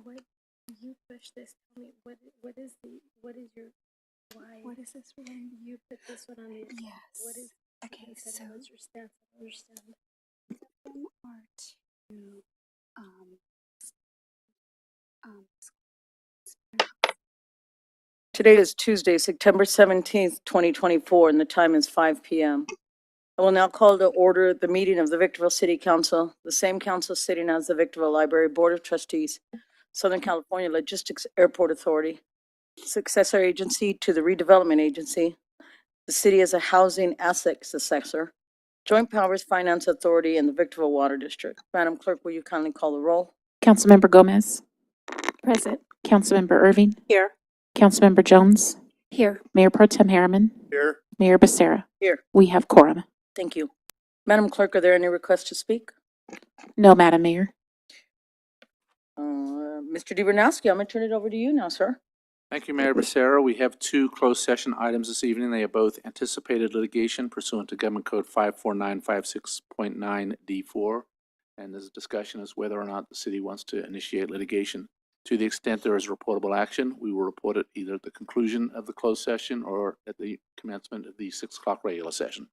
What you push this? Tell me what is your why? What is this one? You put this one on the agenda? Yes. What is Okay, so what's your stance? I don't understand. them are two um um Today is Tuesday, September 17th, 2024, and the time is 5 p.m. I will now call to order the meeting of the Victorville City Council, the same council sitting as the Victorville Library Board of Trustees, Southern California Logistics Airport Authority, successor agency to the redevelopment agency, the city as a housing asset assessor, Joint Powers Finance Authority, and the Victorville Water District. Madam Clerk, will you kindly call the roll? Councilmember Gomez, present. Councilmember Irving, Here. Councilmember Jones, Here. Mayor Pro Tem Harriman, Here. Mayor Becerra. Here. We have quorum. Thank you. Madam Clerk, are there any requests to speak? No, Madam Mayor. Mr. DeBernowski, I'm going to turn it over to you now, sir. Thank you, Mayor Becerra. We have two closed session items this evening. They are both anticipated litigation pursuant to Government Code 54956.9D4. And this discussion is whether or not the city wants to initiate litigation. To the extent there is reportable action, we will report it either at the conclusion of the closed session or at the commencement of the 6 o'clock regular session.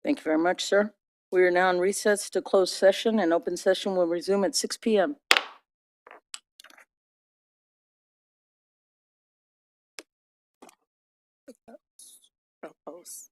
Thank you very much, sir. We are now in recess to closed session, and open session will resume at 6 p.m. Propose.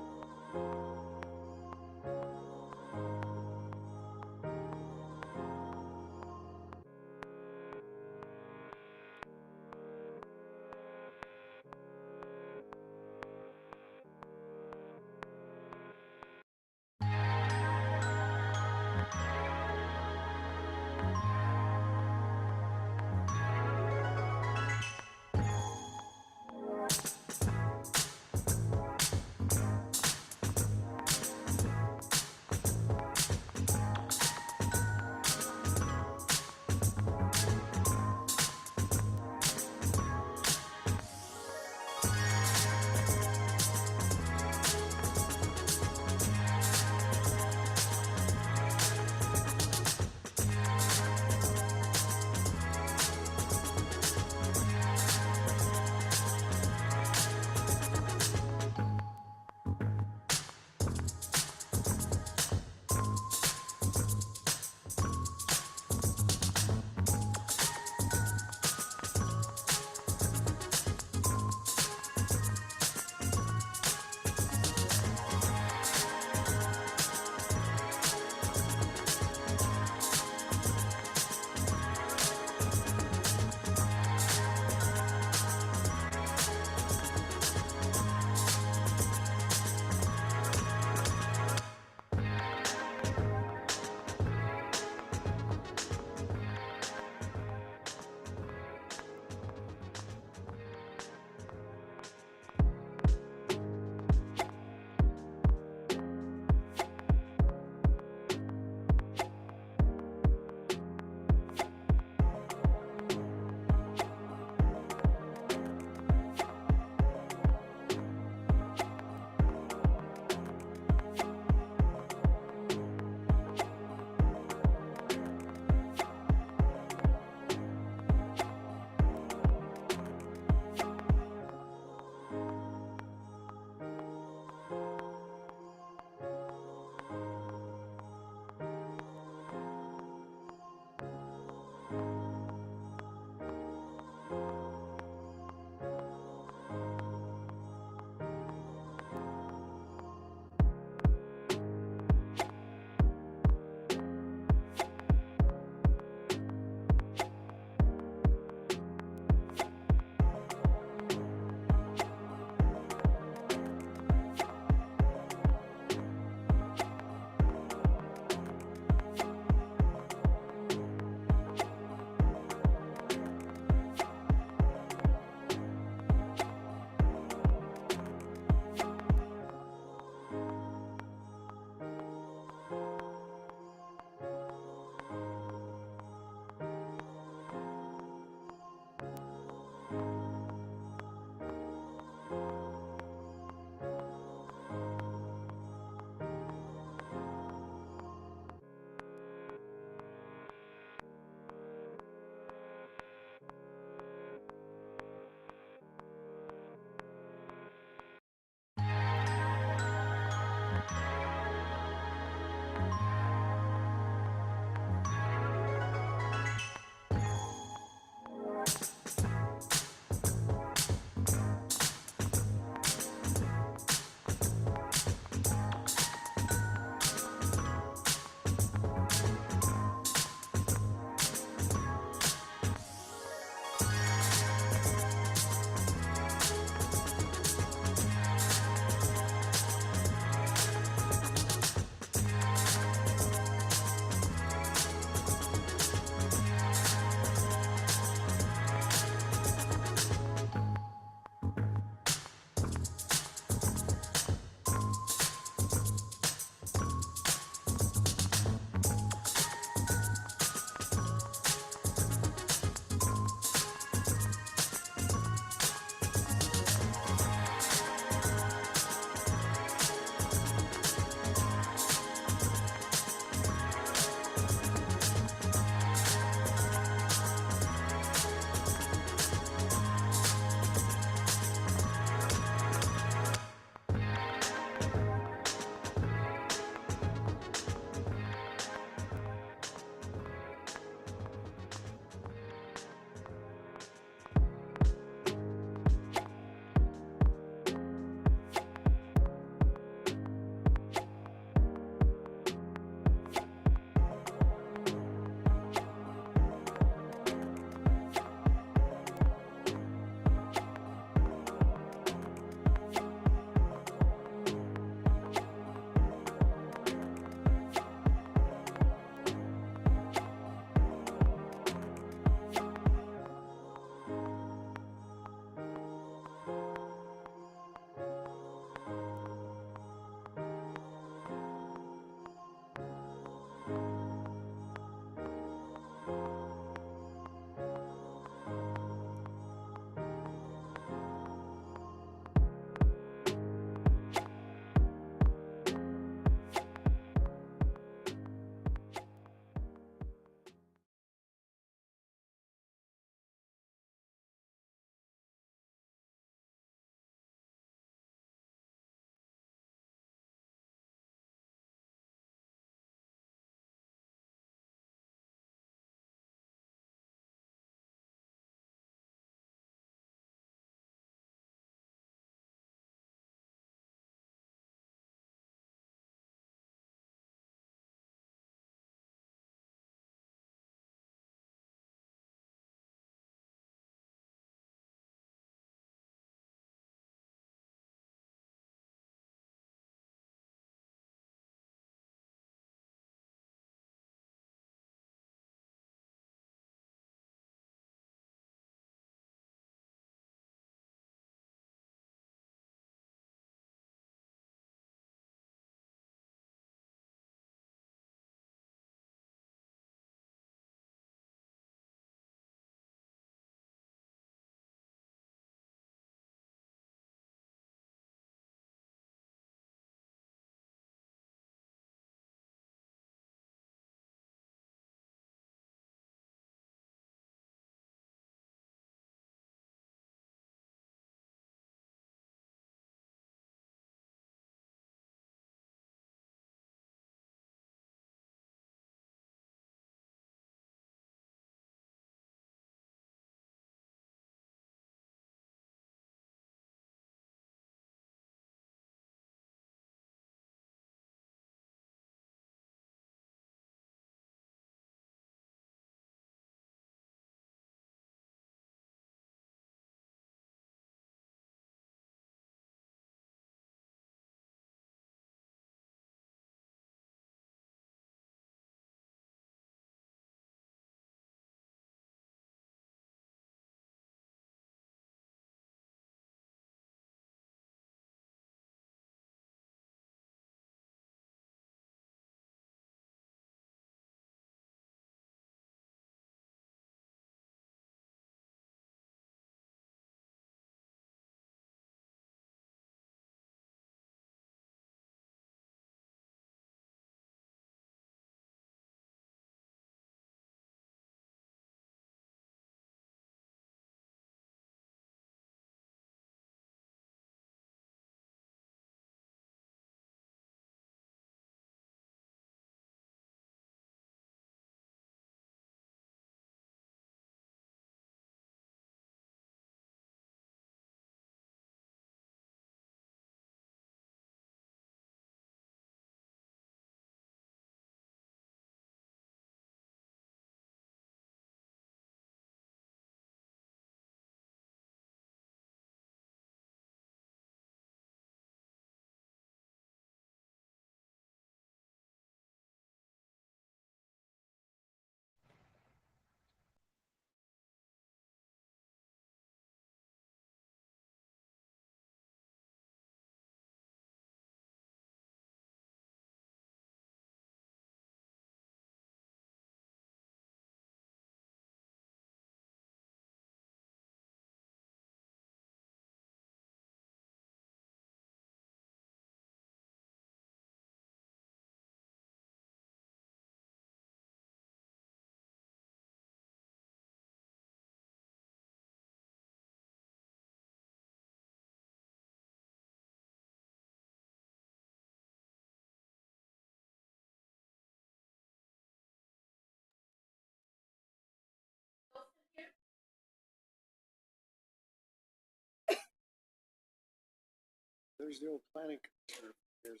there's the old planning commission. There's,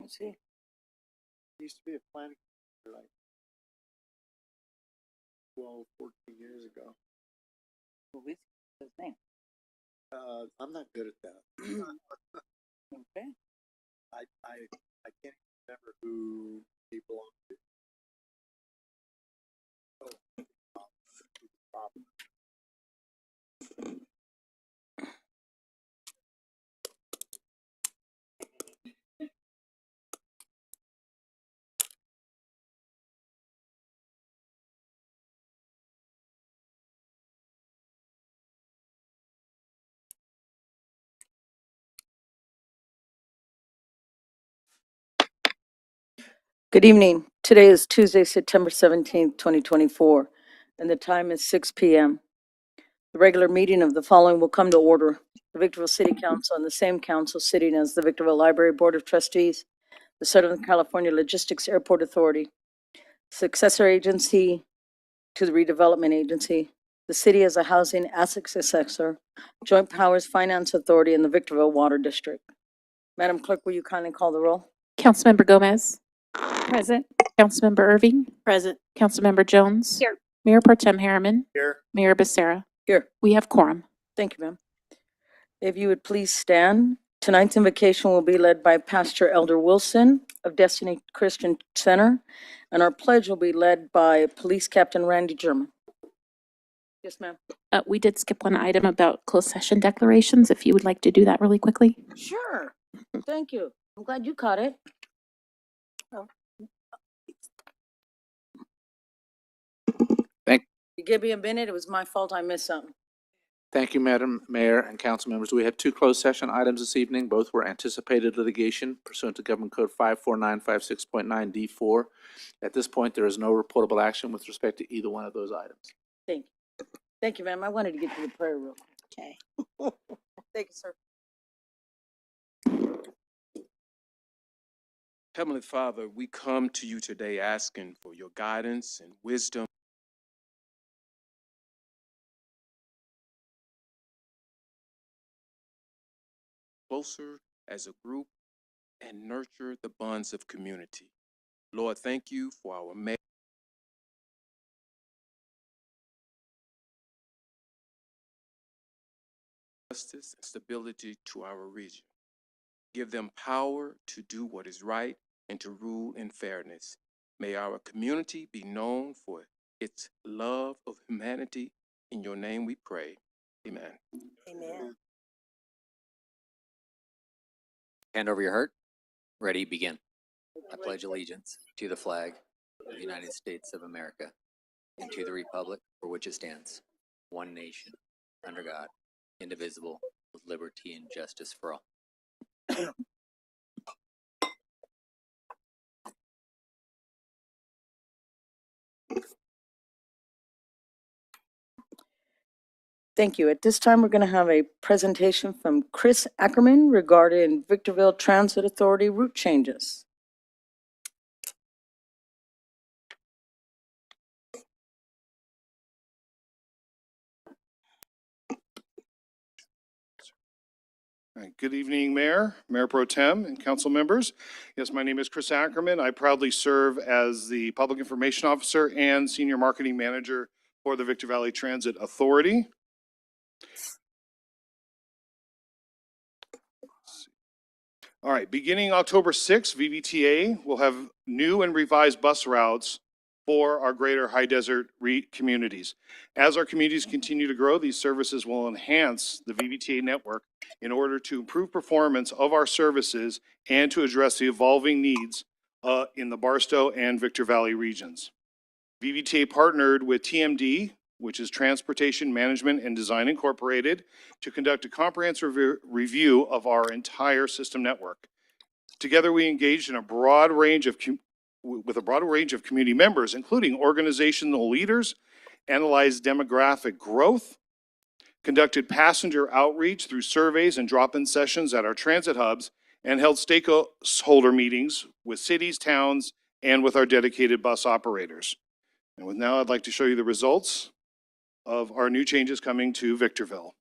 Let's see. used to be a planning commission like 12, 14 years ago. Well, we see his name. I'm not good at that. Okay. I can't remember who he belonged to. Good evening. Today is Tuesday, September 17th, 2024, and the time is 6 p.m. The regular meeting of the following will come to order. The Victorville City Council and the same council sitting as the Victorville Library Board of Trustees, the Southern California Logistics Airport Authority, successor agency to the redevelopment agency, the city as a housing asset assessor, Joint Powers Finance Authority, and the Victorville Water District. Madam Clerk, will you kindly call the roll? Councilmember Gomez. Present. Councilmember Irving. Present. Councilmember Jones. Here. Mayor Pro Tem Harriman. Here. Mayor Becerra. Here. We have quorum. Thank you, ma'am. If you would please stand. Tonight's invocation will be led by Pastor Elder Wilson of Destiny Christian Center, and our pledge will be led by Police Captain Randy German. Yes, ma'am. We did skip one item about closed session declarations, if you would like to do that really quickly. Sure. Thank you. I'm glad you caught it. You give me a minute. It was my fault. I missed something. Thank you, Madam Mayor and council members. We have two closed session items this evening. Both were anticipated litigation pursuant to Government Code 54956.9D4. At this point, there is no reportable action with respect to either one of those items. Thank you. Thank you, ma'am. I wanted to get to the prayer real quick. Okay. Thank you, sir. Heavenly Father, we come to you today asking for your guidance and wisdom. Closer as a group and nurture the bonds of community. Lord, thank you for our mayor. Justice and stability to our region. Give them power to do what is right and to rule in fairness. May our community be known for its love of humanity. In your name we pray. Amen. Amen. Hand over your heart. Ready, begin. I pledge allegiance to the flag of the United States of America and to the republic for which it stands, one nation, under God, indivisible, with liberty and justice for all. Thank you. At this time, we're going to have a presentation from Chris Ackerman regarding Victorville Transit Authority route changes. All right, good evening, Mayor, Mayor Pro Tem, and council members. Yes, my name is Chris Ackerman. I proudly serve as the Public Information Officer and Senior Marketing Manager for the Victor Valley Transit Authority. All right, beginning October 6th, VVTA will have new and revised bus routes for our greater high desert communities. As our communities continue to grow, these services will enhance the VVTA network in order to improve performance of our services and to address the evolving needs in the Barstow and Victor Valley regions. VVTA partnered with TMD, which is Transportation Management and Design Incorporated, to conduct a comprehensive review of our entire system network. Together, we engaged in a broad range of community members, including organizational leaders, analyzed demographic growth, conducted passenger outreach through surveys and drop-in sessions at our transit hubs, and held stakeholder meetings with cities, towns, and with our dedicated bus operators. And with now, I'd like to show you the results of our new changes coming to Victorville.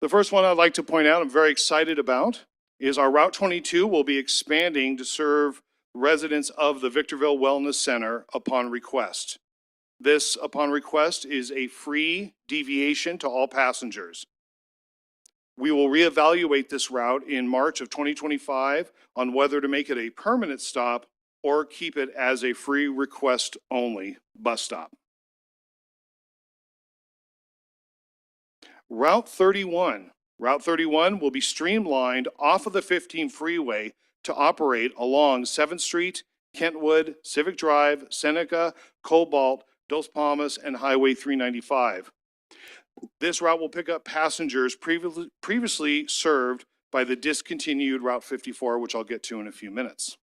The first one I'd like to point out, I'm very excited about, is our Route 22 will be expanding to serve residents of the Victorville Wellness Center upon request. This, upon request, is a free deviation to all passengers. We will reevaluate this route in March of 2025 on whether to make it a permanent stop or keep it as a free request only bus stop. Route 31. Route 31 will be streamlined off of the 15 freeway to operate along 7th Street, Kentwood, Civic Drive, Seneca, Cobalt, Dos Palmas, and Highway 395. This route will pick up passengers previously served by the discontinued Route 54, which I'll get to in a few minutes.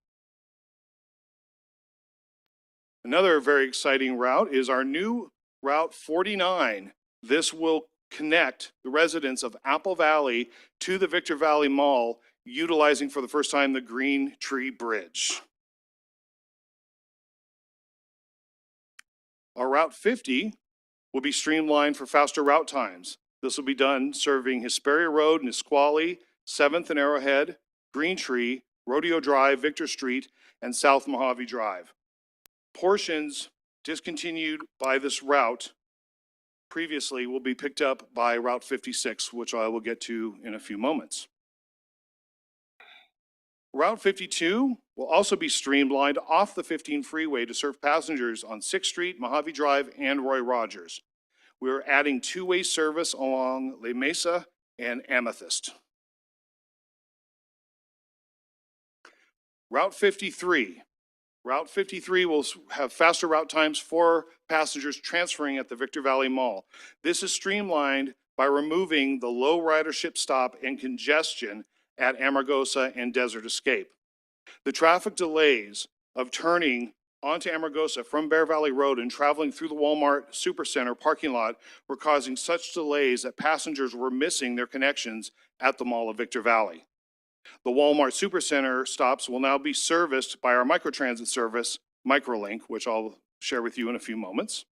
Another very exciting route is our new Route 49. This will connect the residents of Apple Valley to the Victor Valley Mall, utilizing for the first time the Green Tree Bridge. Our Route 50 will be streamlined for faster route times. This will be done serving Hesperia Road, Nisqually, 7th and Arrowhead, Green Tree, Rodeo Drive, Victor Street, and South Mojave Drive. Portions discontinued by this route previously will be picked up by Route 56, which I will get to in a few moments. Route 52 will also be streamlined off the 15 freeway to serve passengers on 6th Street, Mojave Drive, and Roy Rogers. We're adding two-way service along La Mesa and Amethyst. Route 53. Route 53 will have faster route times for passengers transferring at the Victor Valley Mall. This is streamlined by removing the low ridership stop and congestion at Amargosa and Desert Escape. The traffic delays of turning onto Amargosa from Bear Valley Road and traveling through the Walmart Supercenter parking lot were causing such delays that passengers were missing their connections at the Mall of Victor Valley. The Walmart Supercenter stops will now be serviced by our microtransit service, Microlink, which I'll share with you in a few moments.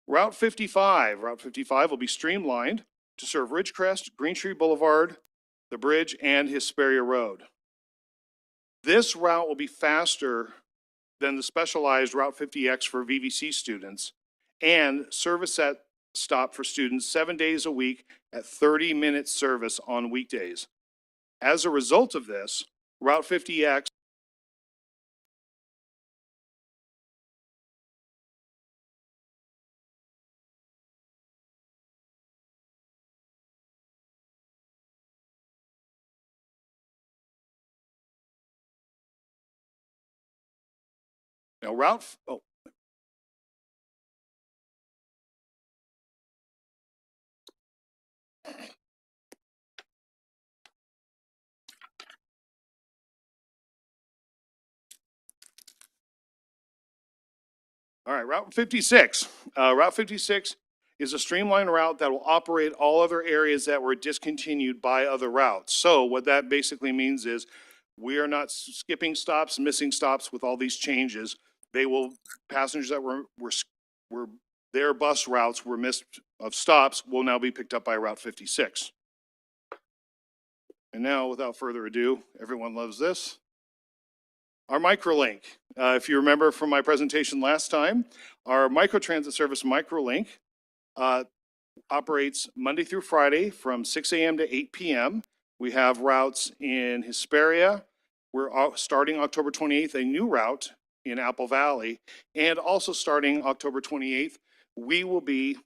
Route 55. Route 55 will be streamlined to serve Ridgecrest, Green Tree Boulevard, the bridge, and Hesperia Road. This route will be faster than the specialized Route 50X for VVC students and service at stop for students 7 days a week at 30-minute service on weekdays. As a result of this, Route 50X now Route 56. Route 56 is a streamlined route that will operate all other areas that were discontinued by other routes. So what that basically means is we are not skipping stops, missing stops with all these changes. Passengers that were their bus routes were missed of stops will now be picked up by Route 56. And now, without further ado, everyone loves this. Our Microlink. If you remember from my presentation last time, our microtransit service Microlink operates Monday through Friday from 6 a.m. to 8 p.m. We have routes in Hesperia. We're starting October 28th, a new route in Apple Valley. And also starting October 28th, we will be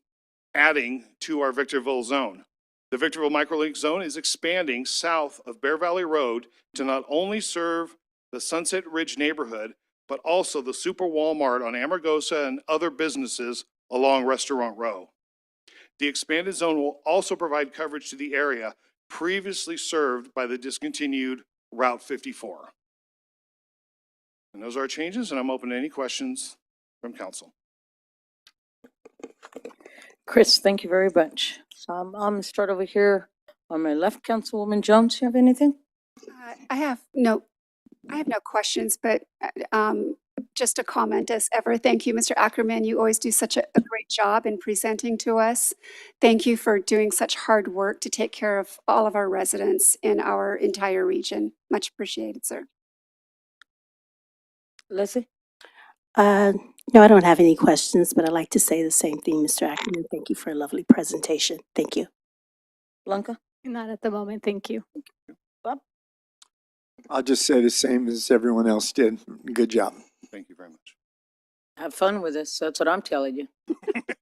adding to our Victorville zone. The Victorville Microlink zone is expanding south of Bear Valley Road to not only serve the Sunset Ridge neighborhood, but also the Super Walmart on Amargosa and other businesses along Restaurant Row. The expanded zone will also provide coverage to the area previously served by the discontinued Route 54. And those are our changes, and I'm open to any questions from council. Chris, thank you very much. I'm gonna start over here on my left. Councilwoman Jones, you have anything? I have no questions, but just a comment as ever. Thank you, Mr. Ackerman. You always do such a great job in presenting to us. Thank you for doing such hard work to take care of all of our residents in our entire region. Much appreciated, sir. Leslie? No, I don't have any questions, but I'd like to say the same thing, Mr. Ackerman. Thank you for a lovely presentation. Thank you. Blanca? Not at the moment, thank you. I'll just say the same as everyone else did. Good job. Thank you very much. Have fun with this. That's what I'm telling you. All right.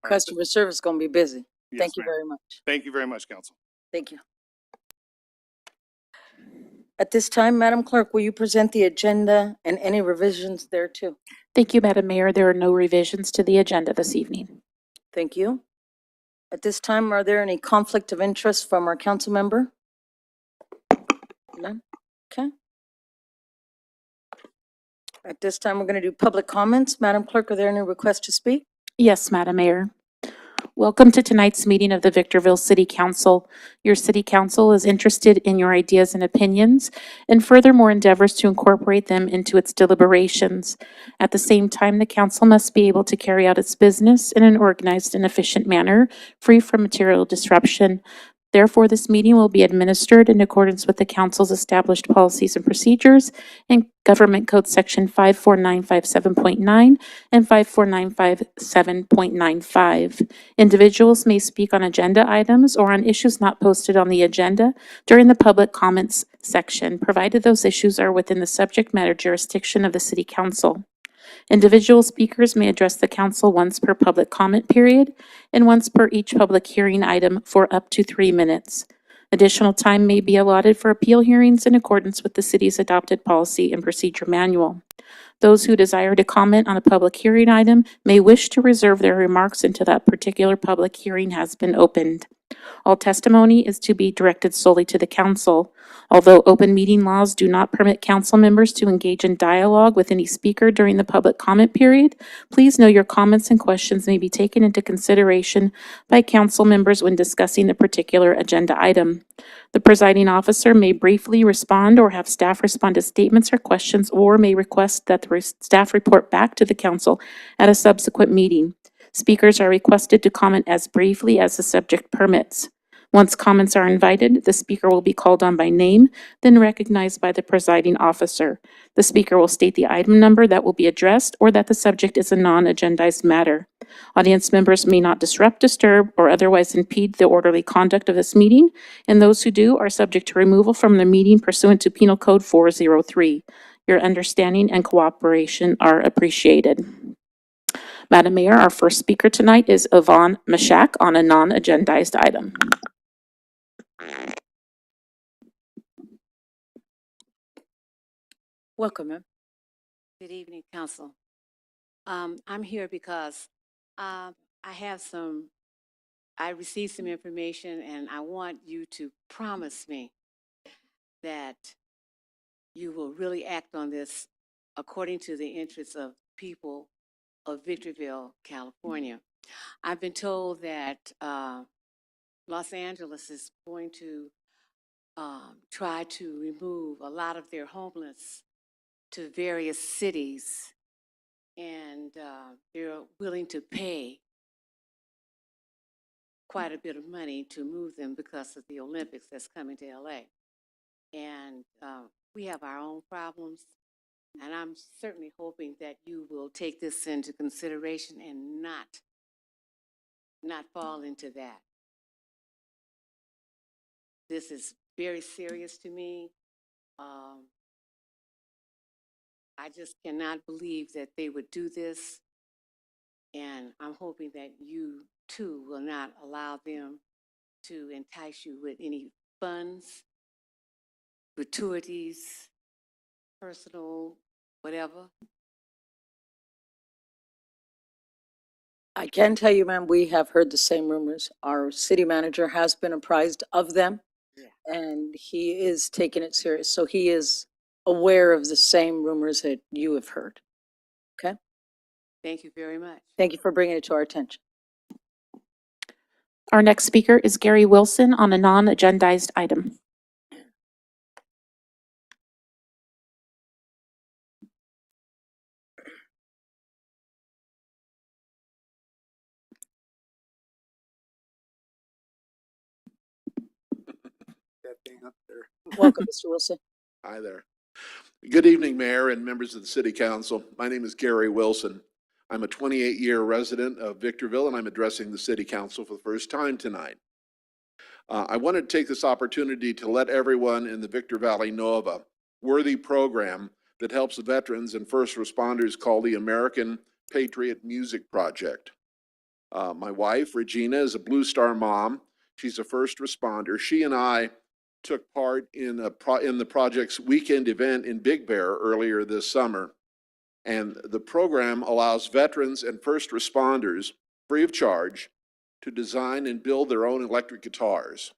Customer service is going to be busy. Yes, Thank you ma'am. very much. Thank you very much, council. Thank you. At this time, Madam Clerk, will you present the agenda and any revisions thereto? Thank you, Madam Mayor. There are no revisions to the agenda this evening. Thank you. At this time, are there any conflict of interest from our council member? None? Okay. At this time, we're going to do public comments. Madam Clerk, are there any requests to speak? Yes, Madam Mayor. Welcome to tonight's meeting of the Victorville City Council. Your City Council is interested in your ideas and opinions, and furthermore endeavors to incorporate them into its deliberations. At the same time, the council must be able to carry out its business in an organized and efficient manner, free from material disruption. Therefore, this meeting will be administered in accordance with the council's established policies and procedures and Government Code Section 54957.9 and 54957.95. Individuals may speak on agenda items or on issues not posted on the agenda during the public comments section, provided those issues are within the subject matter jurisdiction of the City Council. Individual speakers may address the council once per public comment period and once per each public hearing item for up to 3 minutes. Additional time may be allotted for appeal hearings in accordance with the city's adopted policy and procedure manual. Those who desire to comment on a public hearing item may wish to reserve their remarks until that particular public hearing has been opened. All testimony is to be directed solely to the council. Although open meeting laws do not permit council members to engage in dialogue with any speaker during the public comment period, please know your comments and questions may be taken into consideration by council members when discussing the particular agenda item. The presiding officer may briefly respond or have staff respond to statements or questions, or may request that the staff report back to the council at a subsequent meeting. Speakers are requested to comment as briefly as the subject permits. Once comments are invited, the speaker will be called on by name, then recognized by the presiding officer. The speaker will state the item number that will be addressed or that the subject is a non-agendized matter. Audience members may not disrupt, disturb, or otherwise impede the orderly conduct of this meeting, and those who do are subject to removal from the meeting pursuant to Penal Code 403. Your understanding and cooperation are appreciated. Madam Mayor, our first speaker tonight is Yvonne Mashak on a non-agendized item. Welcome, ma'am. Good evening, Council. I'm here because I received some information, and I want you to promise me that you will really act on this according to the interests of people of Victorville, California. I've been told that Los Angeles is going to try to remove a lot of their homeless to various cities, and they're willing to pay quite a bit of money to move them because of the Olympics that's coming to LA. And we have our own problems, and I'm certainly hoping that you will take this into consideration and not fall into that. This is very serious to me. I just cannot believe that they would do this, and I'm hoping that you too will not allow them to entice you with any funds, gratuities, personal, whatever. I can tell you, ma'am, we have heard the same rumors. Our city manager has been apprised of them, and he is taking it serious. So he is aware of the same rumors that you have heard. Okay? Thank you very much. Thank you for bringing it to our attention. Our next speaker is Gary Wilson on a non-agendized item. that thing up there. Welcome, Mr. Wilson. Hi there. Good evening, Mayor and members of the City Council. My name is Gary Wilson. I'm a 28-year resident of Victorville, and I'm addressing the City Council for the first time tonight. I wanted to take this opportunity to let everyone in the Victor Valley know of a worthy program that helps the veterans and first responders called the American Patriot Music Project. My wife, Regina, is a Blue Star mom. She's a first responder. She and I took part in the project's weekend event in Big Bear earlier this summer. And the program allows veterans and first responders, free of charge, to design and build their own electric guitars.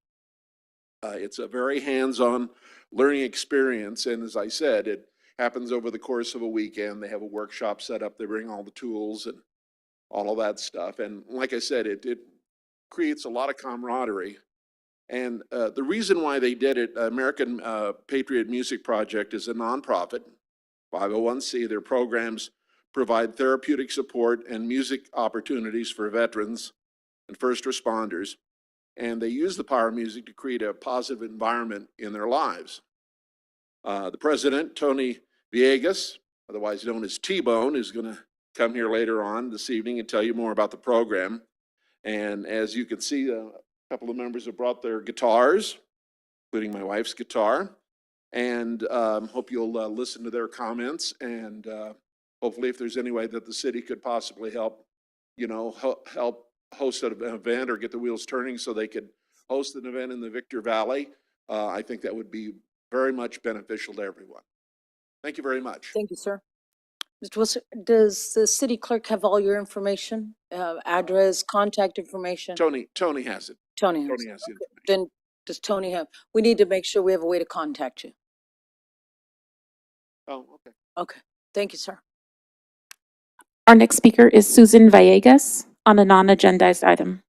It's a very hands-on learning experience, and as I said, it happens over the course of a weekend. They have a workshop set up. They bring all the tools and all of that stuff. And like I said, it creates a lot of camaraderie. And the reason why they did it, American Patriot Music Project is a nonprofit, 501c. Their programs provide therapeutic support and music opportunities for veterans and first responders. And they use the power of music to create a positive environment in their lives. The president, Tony Villegas, otherwise known as T-Bone, is going to come here later on this evening and tell you more about the program. And as you can see, a couple of members have brought their guitars, including my wife's guitar. And hope you'll listen to their comments. And hopefully, if there's any way that the city could possibly help, help host an event or get the wheels turning so they could host an event in the Victor Valley, I think that would be very much beneficial to everyone. Thank you very much. Thank you, sir. Mr. Wilson, does the city clerk have all your information, address, contact information? Tony has it. Tony has. Tony has the Okay. information. Then does Tony have? We need to make sure we have a way to contact you. Oh, okay. Okay. Thank you, sir. Our next speaker is Susan Villegas on a non-agendized item.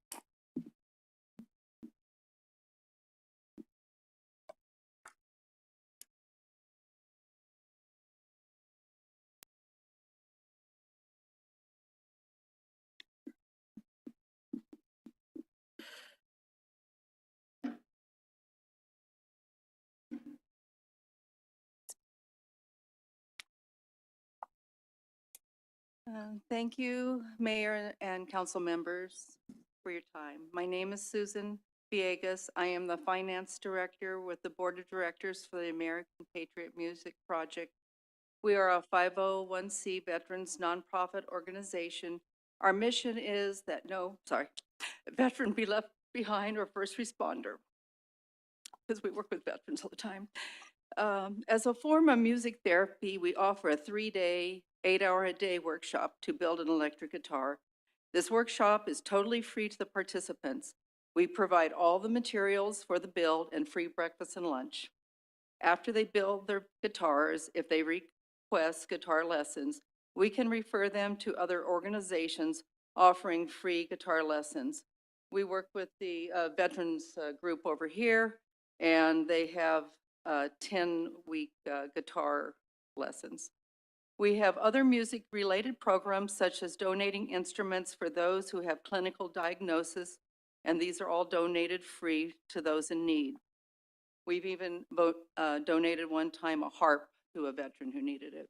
Thank you, Mayor and council members, for your time. My name is Susan Villegas. I am the Finance Director with the Board of Directors for the American Patriot Music Project. We are a 501c veterans nonprofit organization. Our mission is that veteran be left behind or first responder, because we work with veterans all the time. As a form of music therapy, we offer a 3-day, 8-hour-a-day workshop to build an electric guitar. This workshop is totally free to the participants. We provide all the materials for the build and free breakfast and lunch. After they build their guitars, if they request guitar lessons, we can refer them to other organizations offering free guitar lessons. We work with the veterans group over here, and they have 10-week guitar lessons. We have other music-related programs such as donating instruments for those who have clinical diagnosis, and these are all donated free to those in need. We've even donated one time a harp to a veteran who needed it.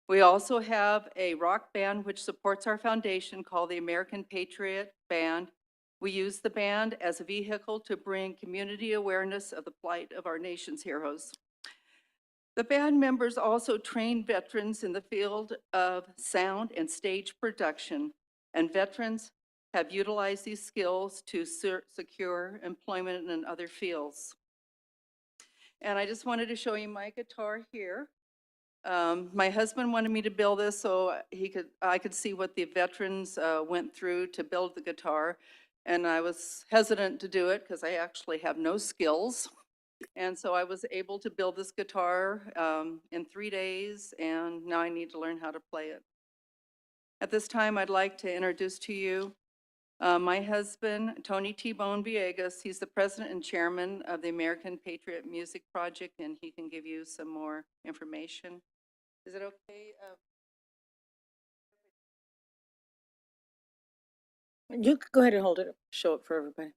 We also have a rock band which supports our foundation called the American Patriot Band. We use the band as a vehicle to bring community awareness of the plight of our nation's heroes. The band members also train veterans in the field of sound and stage production, and veterans have utilized these skills to secure employment in other fields. And I just wanted to show you my guitar here. My husband wanted me to build this so I could see what the veterans went through to build the guitar. And I was hesitant to do it because I actually have no skills. And so I was able to build this guitar in 3 days, and now I need to learn how to play it. At this time, I'd like to introduce to you my husband, Tony T-Bone Villegas. He's the president and chairman of the American Patriot Music Project, and he can give you some more information. Is it okay? You could go ahead and hold it up, show it for everybody.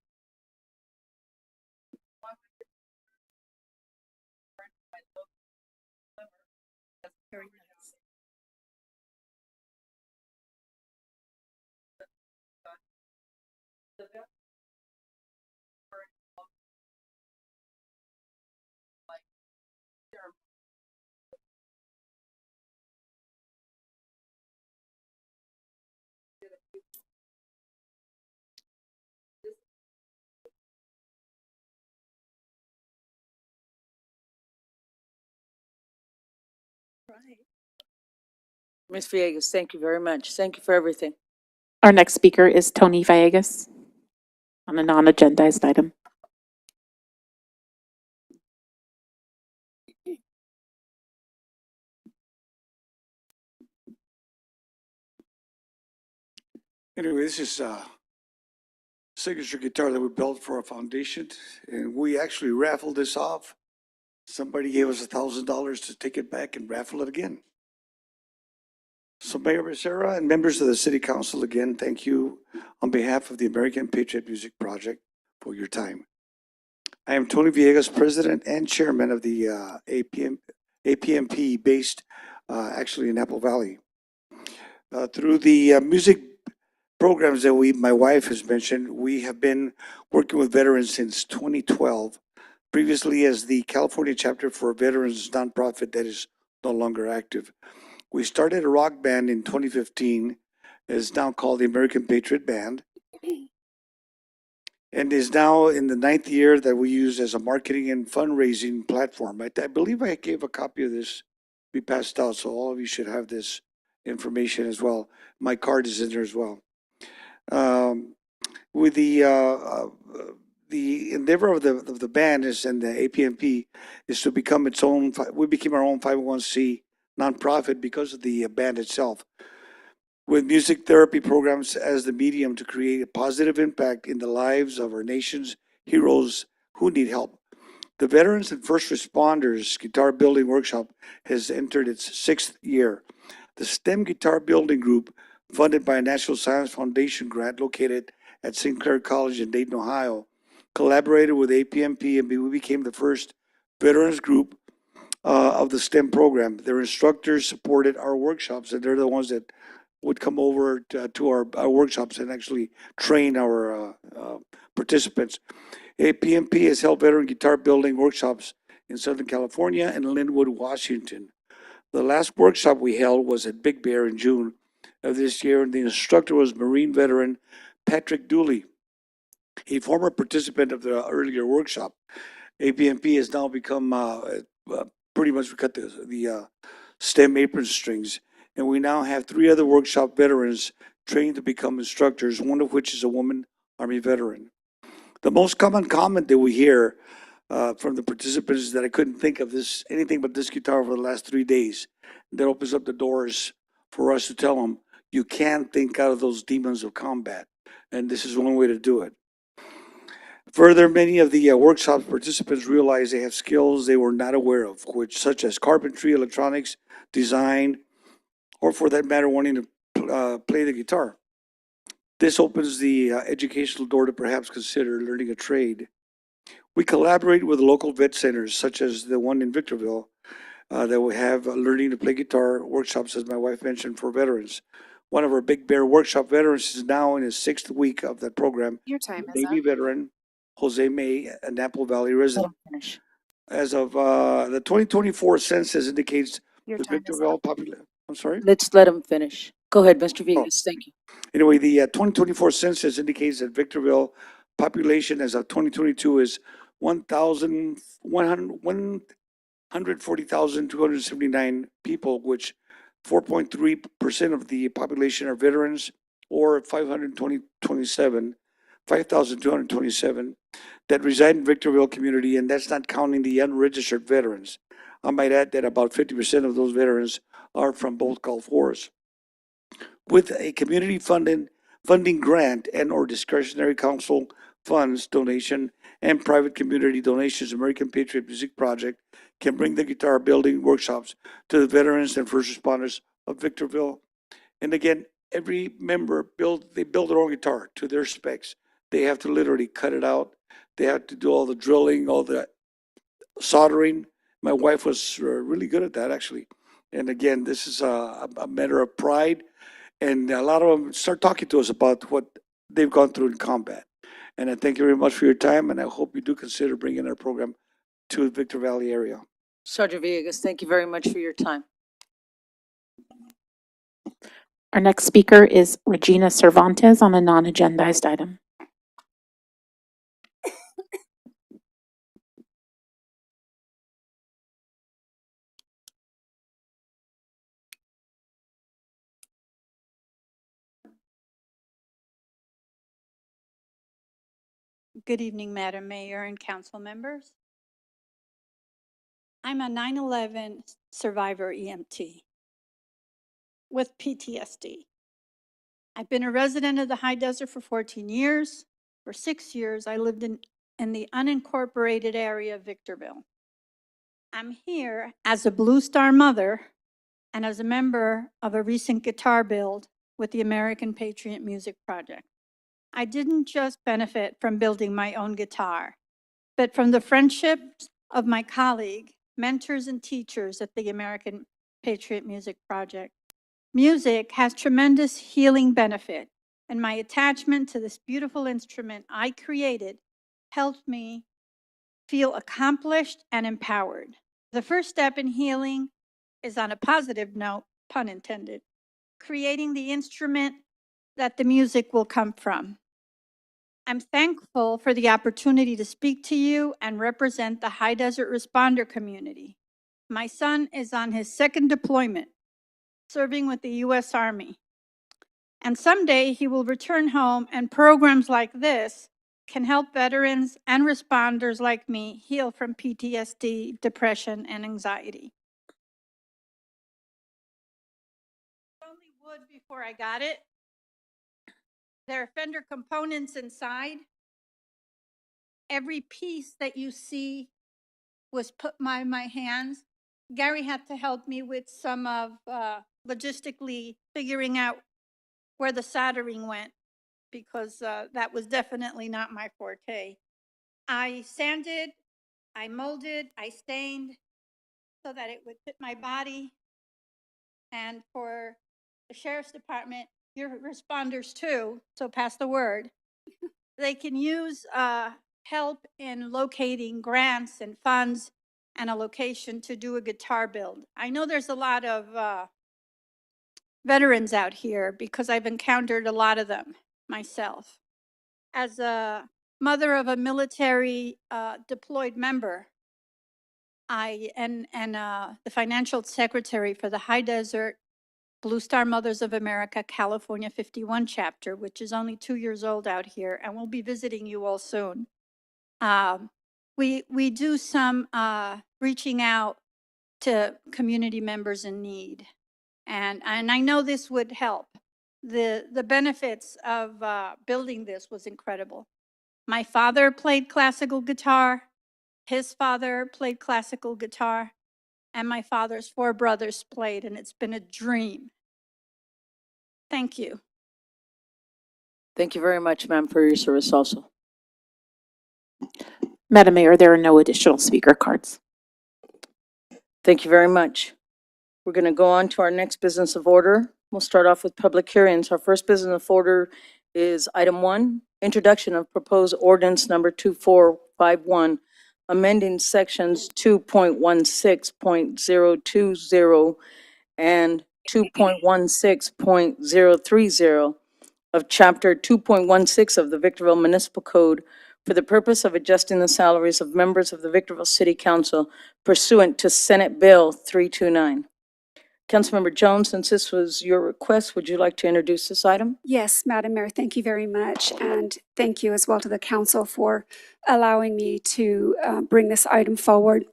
Ms. Villegas, thank you very much. Thank you for everything. Our next speaker is Tony Villegas on a non-agendized item. Anyway, this is a signature guitar that we built for our foundation, and we actually raffled this off. Somebody gave us $1,000 to take it back and raffle it again. So Mayor Becerra and members of the City Council, again, thank you on behalf of the American Patriot Music Project for your time. I am Tony Villegas, President and Chairman of the APMP based actually in Apple Valley. Through the music programs that my wife has mentioned, we have been working with veterans since 2012, previously as the California chapter for a veterans nonprofit that is no longer active. We started a rock band in 2015, is now called the American Patriot Band, and is now in the 9th year that we use as a marketing and fundraising platform. I believe I gave a copy of this be passed out, so all of you should have this information as well. My card is in there as well. With the endeavor of the band is and the APMP is to become its own. We became our own 501c nonprofit because of the band itself, with music therapy programs as the medium to create a positive impact in the lives of our nation's heroes who need help. The Veterans and First Responders Guitar Building Workshop has entered its 6th year. The STEM Guitar Building Group, funded by a National Science Foundation grant located at St. Clair College in Dayton, Ohio, collaborated with APMP, and we became the first veterans group of the STEM program. Their instructors supported our workshops, and they're the ones that would come over to our workshops and actually train our participants. APMP has held veteran guitar building workshops in Southern California and Linwood, Washington. The last workshop we held was at Big Bear in June of this year, and the instructor was Marine veteran Patrick Dooley, a former participant of the earlier workshop. APMP has now become pretty much we cut the STEM apron strings, and we now have 3 other workshop veterans trained to become instructors, one of which is a woman Army veteran. The most common comment that we hear from the participants is that I couldn't think of anything but this guitar for the last 3 days. That opens up the doors for us to tell them, you can think out of those demons of combat, and this is one way to do it. Further, many of the workshop participants realize they have skills they were not aware of, such as carpentry, electronics, design, or for that matter, wanting to play the guitar. This opens the educational door to perhaps consider learning a trade. We collaborate with local vet centers, such as the one in Victorville, that we have learning to play guitar workshops, as my wife mentioned, for veterans. One of our Big Bear workshop veterans is now in his 6th week of that program. Your time is Navy up. veteran Jose May, an Apple Valley resident. As of the 2024 census indicates Your the time is Victorville up. population. I'm sorry? Let's let him finish. Go ahead, Mr. Villegas. Thank you. Anyway, the 2024 census indicates that Victorville population as of 2022 is 140,279 people, which 4.3% of the population are veterans, or 5,227 that reside in Victorville community, and that's not counting the unregistered veterans. I might add that about 50% of those veterans are from both Gulf Wars. With a community funding grant and or discretionary council funds donation and private community donations, American Patriot Music Project can bring the guitar building workshops to the veterans and first responders of Victorville. And again, every member build their own guitar to their specs. They have to literally cut it out. They have to do all the drilling, all the soldering. My wife was really good at that, actually. And again, this is a matter of pride. And a lot of them start talking to us about what they've gone through in combat. And I thank you very much for your time, and I hope you do consider bringing our program to the Victor Valley area. Sergeant Villegas, thank you very much for your time. Our next speaker is Regina Cervantes on a non-agendized item. Good evening, Madam Mayor and council members. I'm a 9/11 survivor EMT with PTSD. I've been a resident of the High Desert for 14 years. For 6 years, I lived in the unincorporated area of Victorville. I'm here as a Blue Star mother and as a member of a recent guitar build with the American Patriot Music Project. I didn't just benefit from building my own guitar, but from the friendships of my colleague, mentors, and teachers at the American Patriot Music Project. Music has tremendous healing benefit, and my attachment to this beautiful instrument I created helped me feel accomplished and empowered. The first step in healing is, on a positive note, pun intended, creating the instrument that the music will come from. I'm thankful for the opportunity to speak to you and represent the High Desert responder community. My son is on his second deployment, serving with the U.S. Army. And someday he will return home, and programs like this can help veterans and responders like me heal from PTSD, depression, and anxiety. Only wood before I got it. There are fender components inside. Every piece that you see was put by my hands. Gary had to help me with some of logistically figuring out where the soldering went, because that was definitely not my forte. I sanded, I molded, I stained so that it would fit my body. And for the sheriff's department, you're responders too, so pass the word. They can use help in locating grants and funds and a location to do a guitar build. I know there's a lot of veterans out here because I've encountered a lot of them myself. As a mother of a military deployed member, and the financial secretary for the High Desert Blue Star Mothers of America, California 51 chapter, which is only 2 years old out here, and we'll be visiting you all soon. We do some reaching out to community members in need. And I know this would help. The benefits of building this was incredible. My father played classical guitar. His father played classical guitar. And my father's 4 brothers played, and it's been a dream. Thank you. Thank you very much, ma'am, for your service also. Madam Mayor, there are no additional speaker cards. Thank you very much. We're going to go on to our next business of order. We'll start off with public hearings. Our first business of order is item 1, introduction of proposed ordinance number 2451, amending sections 2.16.020 and 2.16.030 of Chapter 2.16 of the Victorville Municipal Code for the purpose of adjusting the salaries of members of the Victorville City Council pursuant to Senate Bill 329. Councilmember Jones, since this was your request, would you like to introduce this item? Yes, Madam Mayor, thank you very much. And thank you as well to the council for allowing me to bring this item forward.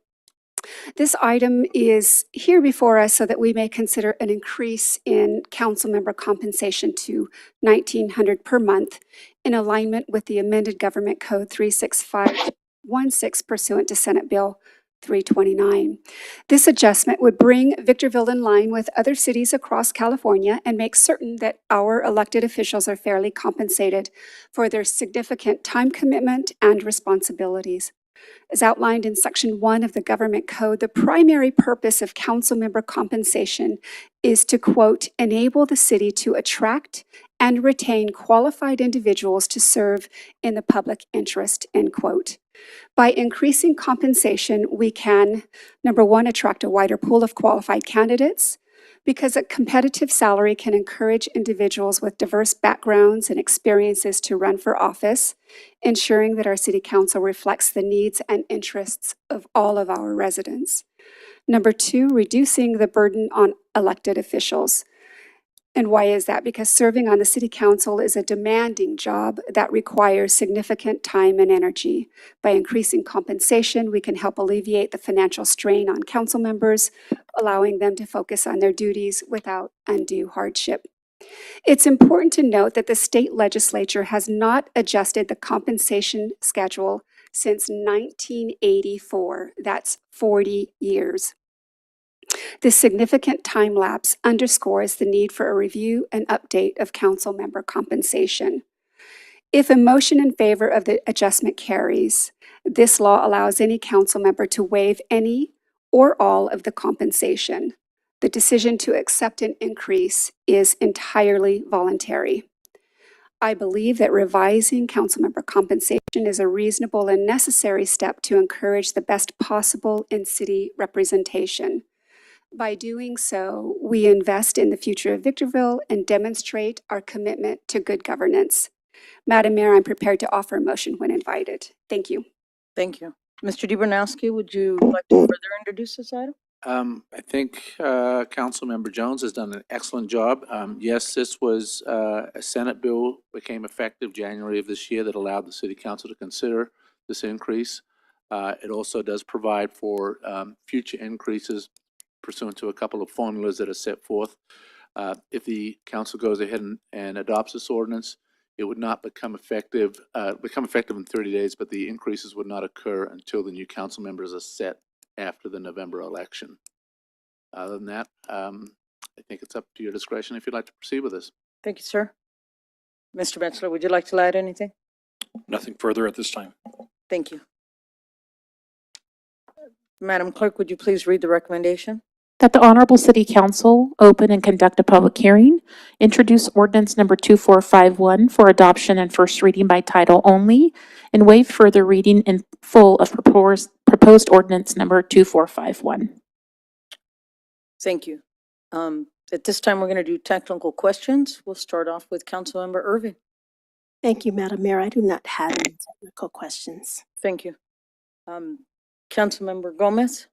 This item is here before us so that we may consider an increase in council member compensation to $1,900 per month in alignment with the amended Government Code 36516 pursuant to Senate Bill 329. This adjustment would bring Victorville in line with other cities across California and make certain that our elected officials are fairly compensated for their significant time commitment and responsibilities. As outlined in Section 1 of the Government Code, the primary purpose of council member compensation is to, quote, enable the city to attract and retain qualified individuals to serve in the public interest, end quote. By increasing compensation, we can, number 1, attract a wider pool of qualified candidates, because a competitive salary can encourage individuals with diverse backgrounds and experiences to run for office, ensuring that our city council reflects the needs and interests of all of our residents. Number 2, reducing the burden on elected officials. And why is that? Because serving on the city council is a demanding job that requires significant time and energy. By increasing compensation, we can help alleviate the financial strain on council members, allowing them to focus on their duties without undue hardship. It's important to note that the state legislature has not adjusted the compensation schedule since 1984. That's 40 years. This significant time lapse underscores the need for a review and update of council member compensation. If a motion in favor of the adjustment carries, this law allows any council member to waive any or all of the compensation. The decision to accept an increase is entirely voluntary. I believe that revising councilmember compensation is a reasonable and necessary step to encourage the best possible in city representation. By doing so, we invest in the future of Victorville and demonstrate our commitment to good governance. Madam Mayor, I'm prepared to offer a motion when invited. Thank you. Thank you. Mr. DeBernowski, would you like to further introduce this item? I think Councilmember Jones has done an excellent job. Yes, this was a Senate bill, became effective January of this year, that allowed the city council to consider this increase. It also does provide for future increases pursuant to a couple of formulas that are set forth. If the council goes ahead and adopts this ordinance, it would not become effective in 30 days, but the increases would not occur until the new council members are set after the November election. Other than that, I think it's up to your discretion if you'd like to proceed with this. Thank you, sir. Mr. Metzler, would you like to add anything? Nothing further at this time. Thank you. Madam Clerk, would you please read the recommendation? That the Honorable City Council open and conduct a public hearing, introduce ordinance number 2451 for adoption and first reading by title only, and waive further reading in full of proposed ordinance number 2451. Thank you. At this time, we're going to do technical questions. We'll start off with Councilmember Irving. Thank you, Madam Mayor. I do not have any technical questions. Thank you. Councilmember Gomez?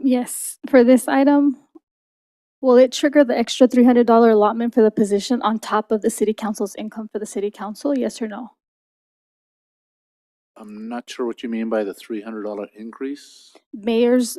Yes, for this item, will it trigger the extra $300 allotment for the position on top of the city council's income for the city council? Yes or no? I'm not sure what you mean by the $300 increase. Mayors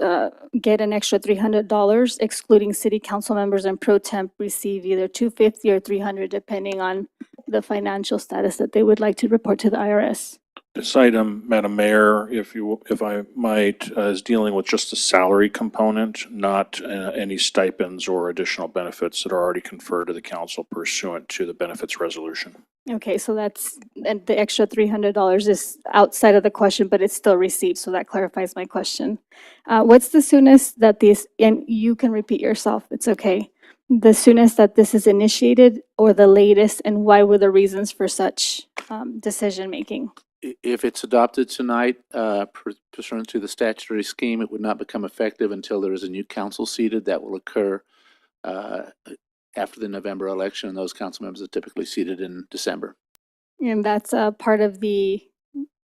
get an extra $300, excluding city council members, and pro temp receive either $250 or $300, depending on the financial status that they would like to report to the IRS. This item, Madam Mayor, if I might, is dealing with just the salary component, not any stipends or additional benefits that are already conferred to the council pursuant to the benefits resolution. Okay, so and the extra $300 is outside of the question, but it's still received, so that clarifies my question. What's the soonest that this, and you can repeat yourself, it's okay, the soonest that this is initiated, or the latest, and why were the reasons for such decision-making? If it's adopted tonight, pursuant to the statutory scheme, it would not become effective until there is a new council seated. That will occur after the November election, and those council members are typically seated in December. And that's part of the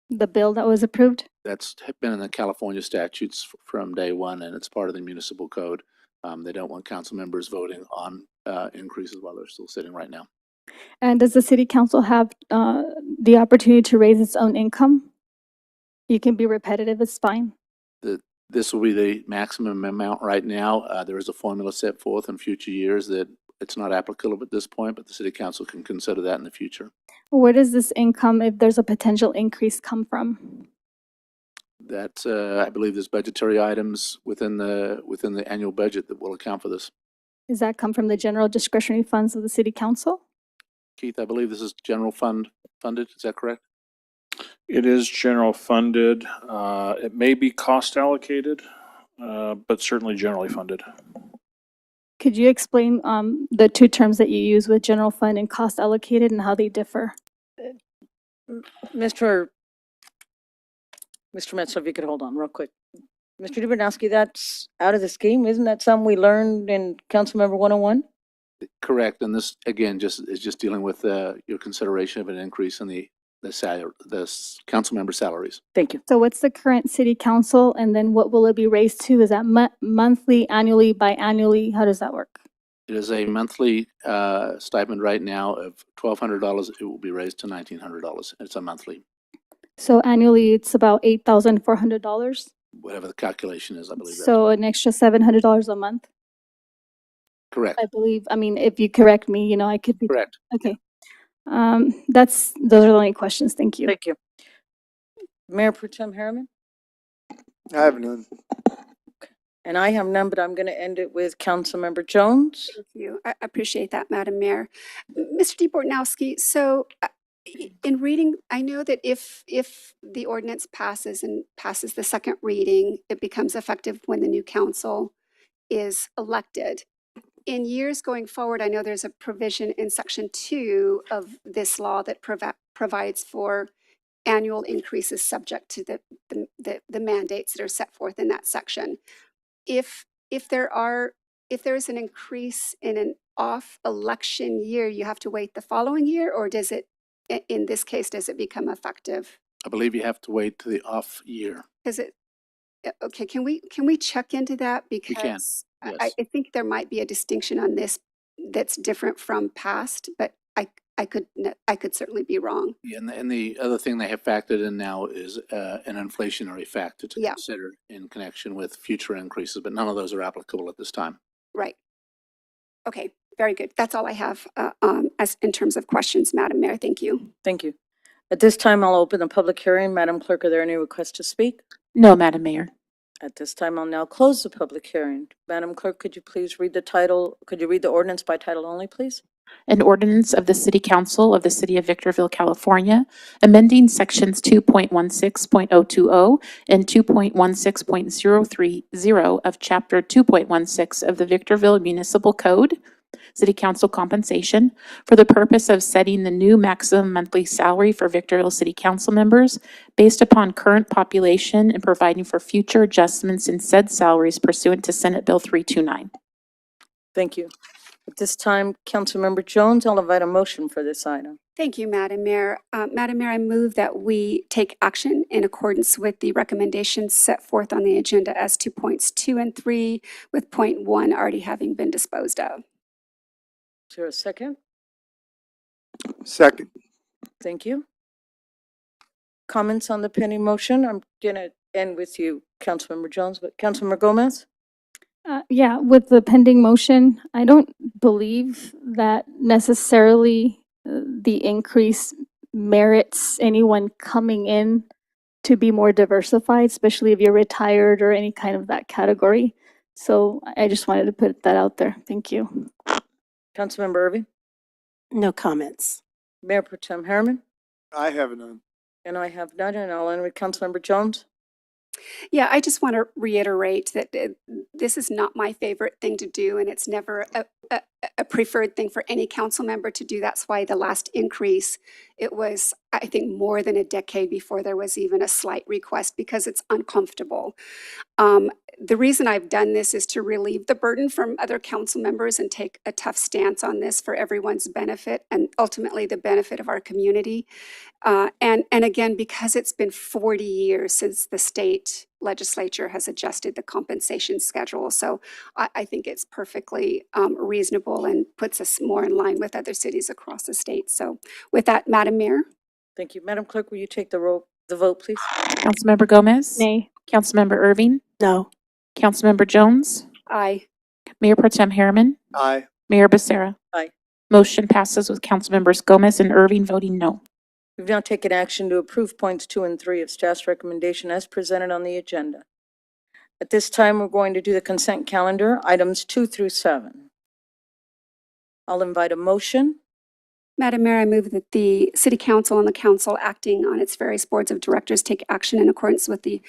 bill that was approved? That's been in the California statutes from day one, and it's part of the municipal code. They don't want council members voting on increases while they're still sitting right now. And does the city council have the opportunity to raise its own income? You can be repetitive, it's fine. This will be the maximum amount right now. There is a formula set forth in future years that it's not applicable at this point, but the city council can consider that in the future. Where does this income, if there's a potential increase, come from? That I believe there's budgetary items within the annual budget that will account for this. Does that come from the general discretionary funds of the city council? Keith, I believe this is general funded. Is that correct? It is general funded. It may be cost allocated, but certainly generally funded. Could you explain the two terms that you use with general fund and cost allocated and how they differ? Mr. Metzler, if you could hold on real quick. Mr. DeBernowski, that's out of the scheme. Isn't that something we learned in Councilmember 101? Correct, and this again is just dealing with your consideration of an increase in the council member salaries. Thank you. So what's the current city council, and then what will it be raised to? Is that monthly, annually, biannually? How does that work? It is a monthly stipend right now of $1,200. It will be raised to $1,900. It's a monthly, So annually, it's about $8,400. whatever the calculation is, I believe that's So an extra $700 a month, correct. I believe. I mean, if you correct me, you know, I could be. Correct. Okay. Those are the only questions. Thank you. Thank you. Mayor Pro Tem Harriman? I have none. And I have none, but I'm going to end it with Councilmember Jones. Thank you. I appreciate that, Madam Mayor. Mr. DeBortnowski, so in reading, I know that if the ordinance passes and passes the second reading, it becomes effective when the new council is elected. In years going forward, I know there's a provision in Section 2 of this law that provides for annual increases subject to the mandates that are set forth in that section. If there is an increase in an off election year, you have to wait the following year, or does it, in this case, does it become effective? I believe you have to wait to the off year. Does it, okay, can we check into that? can, Because yes. I think there might be a distinction on this that's different from past, but I could certainly be wrong. Yeah, and the other thing they have factored in now is an inflationary factor to Yeah. consider in connection with future increases, but none of those are applicable at this time. Right. Okay, very good. That's all I have as in terms of questions, Madam Mayor. Thank you. Thank you. At this time, I'll open the public hearing. Madam Clerk, are there any requests to speak? No, Madam Mayor. At this time, I'll now close the public hearing. Madam Clerk, could you please read the title? Could you read the ordinance by title only, please? An ordinance of the City Council of the City of Victorville, California, amending sections 2.16.020 and 2.16.030 of Chapter 2.16 of the Victorville Municipal Code, City Council compensation, for the purpose of setting the new maximum monthly salary for Victorville City Council members based upon current population and providing for future adjustments in said salaries pursuant to Senate Bill 329. Thank you. At this time, Councilmember Jones, I'll invite a motion for this item. Thank you, Madam Mayor. Madam Mayor, I move that we take action in accordance with the recommendations set forth on the agenda as to points 2 and 3, with point 1 already having been disposed of. Is there a second? Second. Thank you. Comments on the pending motion? I'm going to end with you, Councilmember Jones, but Councilmember Gomez? Yeah, with the pending motion, I don't believe that necessarily the increase merits anyone coming in to be more diversified, especially if you're retired or any kind of that category. So I just wanted to put that out there. Thank you. Councilmember Irving? No comments. Mayor Pro Tem Harriman? I have none. And I have none, and I'll end with Councilmember Jones. Yeah, I just want to reiterate that this is not my favorite thing to do, and it's never a preferred thing for any council member to do. That's why the last increase, it was, I think, more than a decade before there was even a slight request, because it's uncomfortable. The reason I've done this is to relieve the burden from other council members and take a tough stance on this for everyone's benefit and ultimately the benefit of our community. And again, because it's been 40 years since the state legislature has adjusted the compensation schedule. So I think it's perfectly reasonable and puts us more in line with other cities across the state. So with that, Madam Mayor. Thank you. Madam Clerk, will you take the vote, please? Councilmember Gomez? Nay. Councilmember Irving? No. Councilmember Jones? Aye. Mayor Pro Tem Harriman? Aye. Mayor Becerra? Aye. Motion passes with Councilmembers Gomez and Irving voting no. We've now taken action to approve points 2 and 3 of staff's recommendation as presented on the agenda. At this time, we're going to do the consent calendar, items 2 through 7. I'll invite a motion. Madam Mayor, I move that the City Council and the Council acting on its various boards of directors take action in accordance with the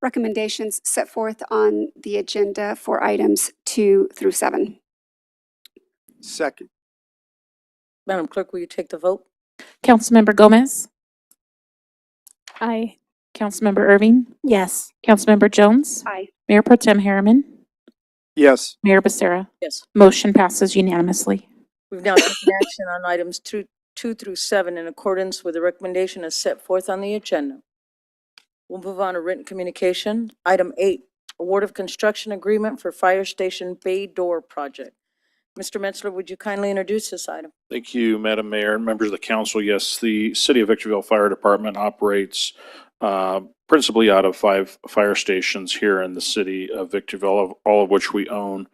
recommendations set forth on the agenda for items 2 through 7. Second. Madam Clerk, will you take the vote? Councilmember Gomez? Aye. Councilmember Irving? Yes. Councilmember Jones? Aye. Mayor Pro Tem Harriman? Yes. Mayor Becerra? Yes. Motion passes unanimously. We've now taken action on items 2 through 7 in accordance with the recommendation as set forth on the agenda. We'll move on to written communication. Item 8, award of construction agreement for Fire Station Bay Door Project. Mr. Metzler, would you kindly introduce this item? Thank you, Madam Mayor and members of the council. Yes, the City of Victorville Fire Department operates principally out of 5 fire stations here in the city of Victorville, all of which we own,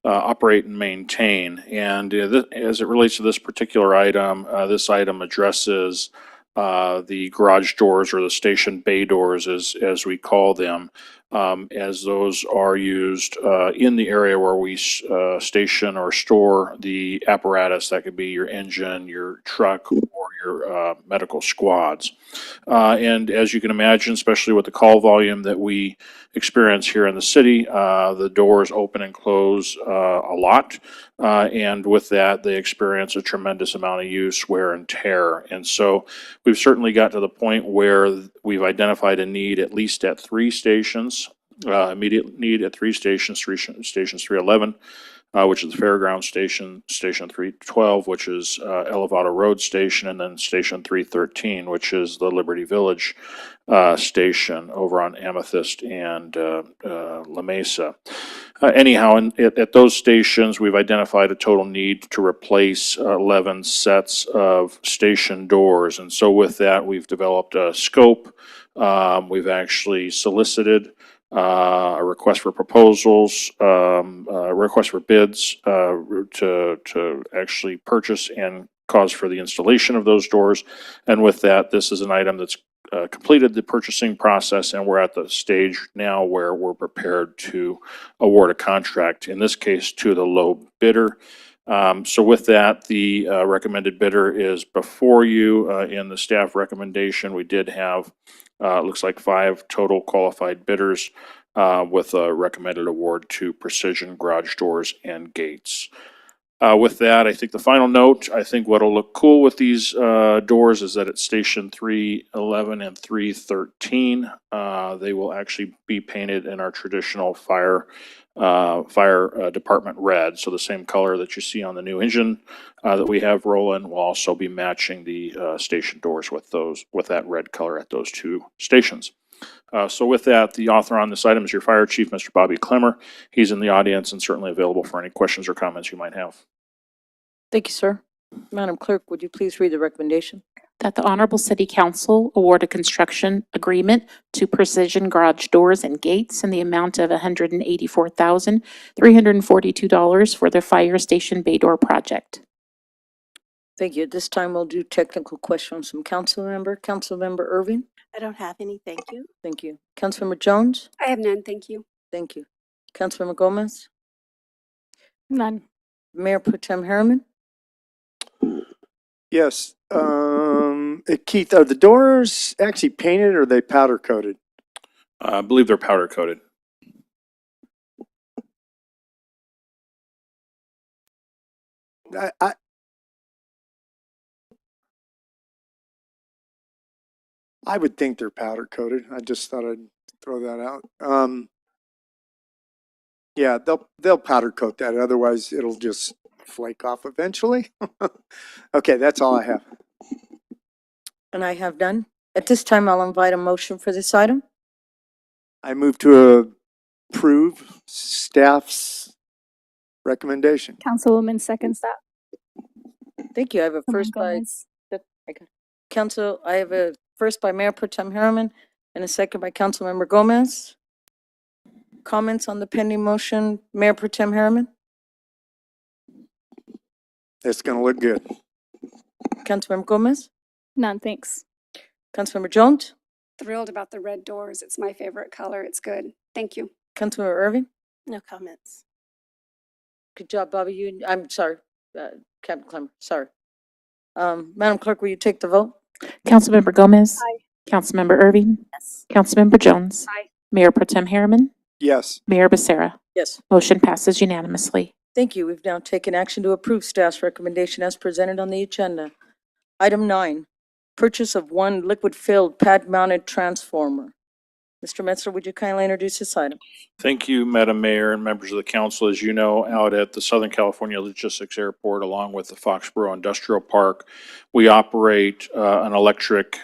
operate and maintain. And as it relates to this particular item, this item addresses the garage doors or the station bay doors as we call them, as those are used in the area where we station or store the apparatus. That could be your engine, your truck, or your medical squads. And as you can imagine, especially with the call volume that we experience here in the city, the doors open and close a lot. And with that, they experience a tremendous amount of use, wear, and tear. And so we've certainly got to the point where we've identified a need at least at 3 stations, immediate need at 3 stations, stations 311, which is the Fairground Station, Station 312, which is Elevado Road Station, and then Station 313, which is the Liberty Village station over on Amethyst and La Mesa. Anyhow, at those stations, we've identified a total need to replace 11 sets of station doors. And so with that, we've developed a scope. We've actually solicited a request for proposals, a request for bids to actually purchase and cause for the installation of those doors. And with that, this is an item that's completed the purchasing process, and we're at the stage now where we're prepared to award a contract, in this case to the low bidder. So with that, the recommended bidder is before you. In the staff recommendation, we did have, looks like 5 total qualified bidders with a recommended award to Precision Garage Doors and Gates. With that, I think the final note, I think what'll look cool with these doors is that at Station 311 and 313, they will actually be painted in our traditional fire department red. So the same color that you see on the new engine that we have rolling will also be matching the station doors with that red color at those 2 stations. So with that, the author on this item is your Fire Chief, Mr. Bobby Clemmer. He's in the audience and certainly available for any questions or comments you might have. Thank you, sir. Madam Clerk, would you please read the recommendation? That the Honorable City Council award a construction agreement to Precision Garage Doors and Gates in the amount of $184,342 for the fire station bay door project. Thank you. At this time, we'll do technical questions from council member. Councilmember Irving? I don't have any, thank you. Thank you. Councilmember Jones? I have none, thank you. Thank you. Councilmember Gomez? None. Mayor Pro Tem Harriman? Yes. Keith, are the doors actually painted or are they powder coated? I believe they're powder coated. I would think they're powder coated. I just thought I'd throw that out. Yeah, they'll powder coat that. Otherwise, it'll just flake off eventually. Okay, that's all I have. And I have none. At this time, I'll invite a motion for this item. I move to approve staff's recommendation. Councilwoman seconds that. Thank you. I have a Councilman first by Gomez. I have a first by Mayor Pro Tem Harriman and a second by Councilmember Gomez. Comments on the pending motion, Mayor Pro Tem Harriman? It's gonna look good. Councilmember Gomez? None, thanks. Councilmember Jones? Thrilled about the red doors. It's my favorite color. It's good. Thank you. Councilmember Irving? No comments. Good job, Bobby. I'm sorry, Captain Clemmer, sorry. Madam Clerk, will you take the vote? Councilmember Gomez. Aye. Councilmember Irving. Yes. Councilmember Jones. Aye. Mayor Pro Tem Harriman. Yes. Mayor Becerra. Yes. Motion passes unanimously. Thank you. We've now taken action to approve staff's recommendation as presented on the agenda. Item 9, purchase of 1 liquid-filled pad-mounted transformer. Mr. Metzler, would you kindly introduce this item? Thank you, Madam Mayor and members of the council. As you know, out at the Southern California Logistics Airport, along with the Foxborough Industrial Park, we operate an electric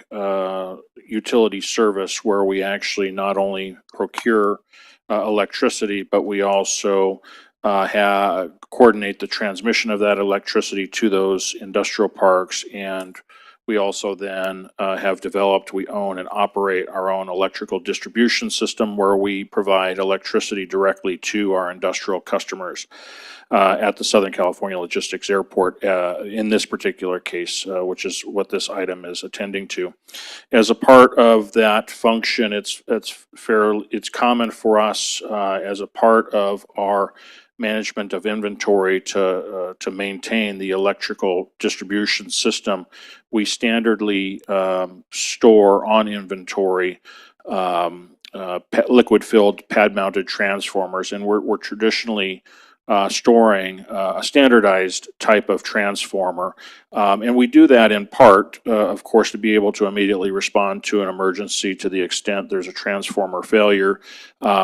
utility service where we actually not only procure electricity, but we also coordinate the transmission of that electricity to those industrial parks. And we also then have developed, we own and operate our own electrical distribution system where we provide electricity directly to our industrial customers at the Southern California Logistics Airport in this particular case, which is what this item is attending to. As a part of that function, it's common for us as a part of our management of inventory to maintain the electrical distribution system. We standardly store on inventory liquid-filled pad-mounted transformers, and we're traditionally storing a standardized type of transformer. And we do that in part, of course, to be able to immediately respond to an emergency to the extent there's a transformer failure.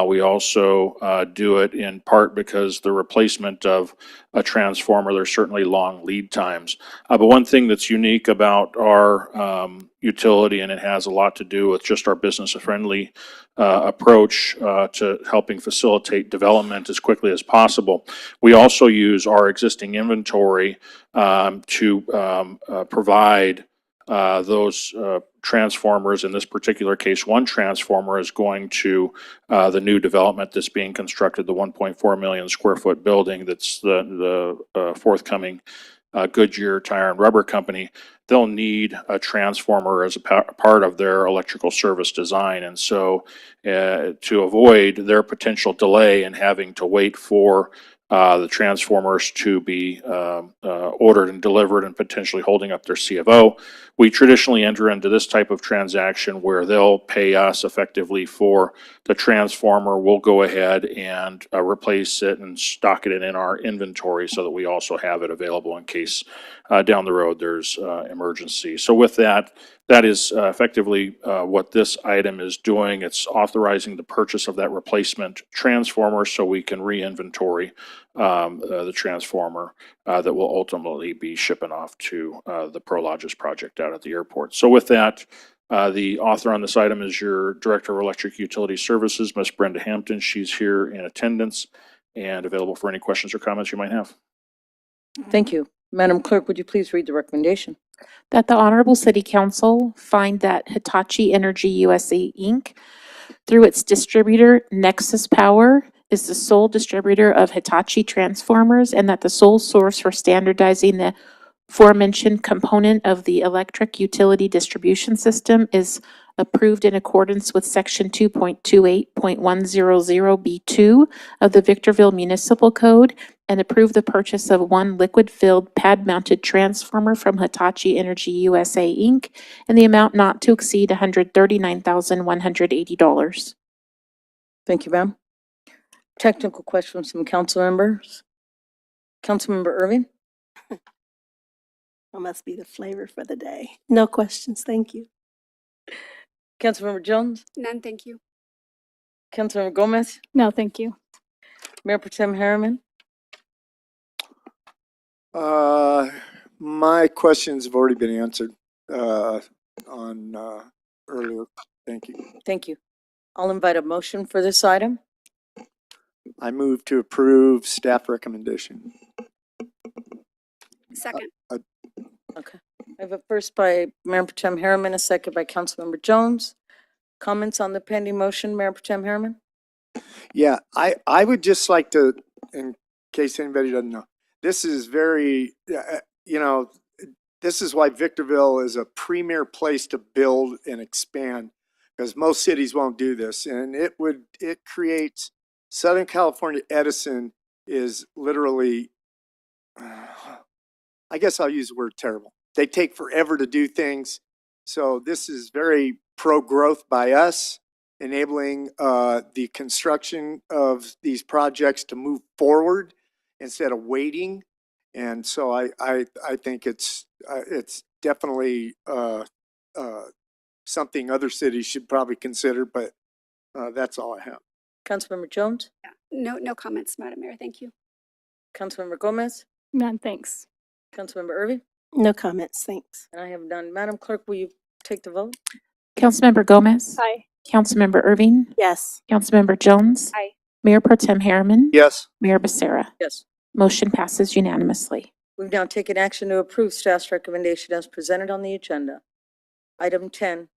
We also do it in part because the replacement of a transformer, there's certainly long lead times. But one thing that's unique about our utility, and it has a lot to do with just our business-friendly approach to helping facilitate development as quickly as possible. We also use our existing inventory to provide those transformers. In this particular case, one transformer is going to the new development that's being constructed, the 1.4 million square foot building that's the forthcoming Goodyear Tire and Rubber Company. They'll need a transformer as a part of their electrical service design. And so to avoid their potential delay in having to wait for the transformers to be ordered and delivered and potentially holding up their C of O, we traditionally enter into this type of transaction where they'll pay us effectively for the transformer. We'll go ahead and replace it and stock it in our inventory so that we also have it available in case down the road there's emergency. So with that, that is effectively what this item is doing. It's authorizing the purchase of that replacement transformer so we can re-inventory the transformer that will ultimately be shipping off to the Prologis project out at the airport. So with that, the author on this item is your Director of Electric Utility Services, Ms. Brenda Hampton. She's here in attendance and available for any questions or comments you might have. Thank you. Madam Clerk, would you please read the recommendation? That the Honorable City Council find that Hitachi Energy USA, Inc., through its distributor Nexus Power, is the sole distributor of Hitachi transformers, and that the sole source for standardizing the aforementioned component of the electric utility distribution system is approved in accordance with Section 2.28.100B2 of the Victorville Municipal Code, and approve the purchase of one liquid-filled pad-mounted transformer from Hitachi Energy USA, Inc., in the amount not to exceed $139,180. Thank you, ma'am. Technical questions from council members? Councilmember Irving? That must be the flavor for the day. No questions, thank you. Councilmember Jones? None, thank you. Councilmember Gomez? No, thank you. Mayor Pro Tem Harriman? My questions have already been answered on earlier. Thank you. Thank you. I'll invite a motion for this item. I move to approve staff recommendation. Second. Okay. I have a first by Mayor Pro Tem Harriman, a second by Councilmember Jones. Comments on the pending motion, Mayor Pro Tem Harriman? Yeah, I would just like to, in case anybody doesn't know, this is very, this is why Victorville is a premier place to build and expand, because most cities won't do this. And it creates, Southern California Edison is literally, I guess I'll use the word terrible. They take forever to do things. So this is very pro-growth by us, enabling the construction of these projects to move forward instead of waiting. And so I think it's definitely something other cities should probably consider, but that's all I have. Councilmember Jones? No comments, Madam Mayor, thank you. Councilmember Gomez? None, thanks. Councilmember Irving? No comments, thanks. And I have none. Madam Clerk, will you take the vote? Councilmember Gomez? Aye. Councilmember Irving? Yes. Councilmember Jones? Aye. Mayor Pro Tem Harriman. Yes. Mayor Becerra. Yes. Motion passes unanimously. We've now taken action to approve staff's recommendation as presented on the agenda. Item 10,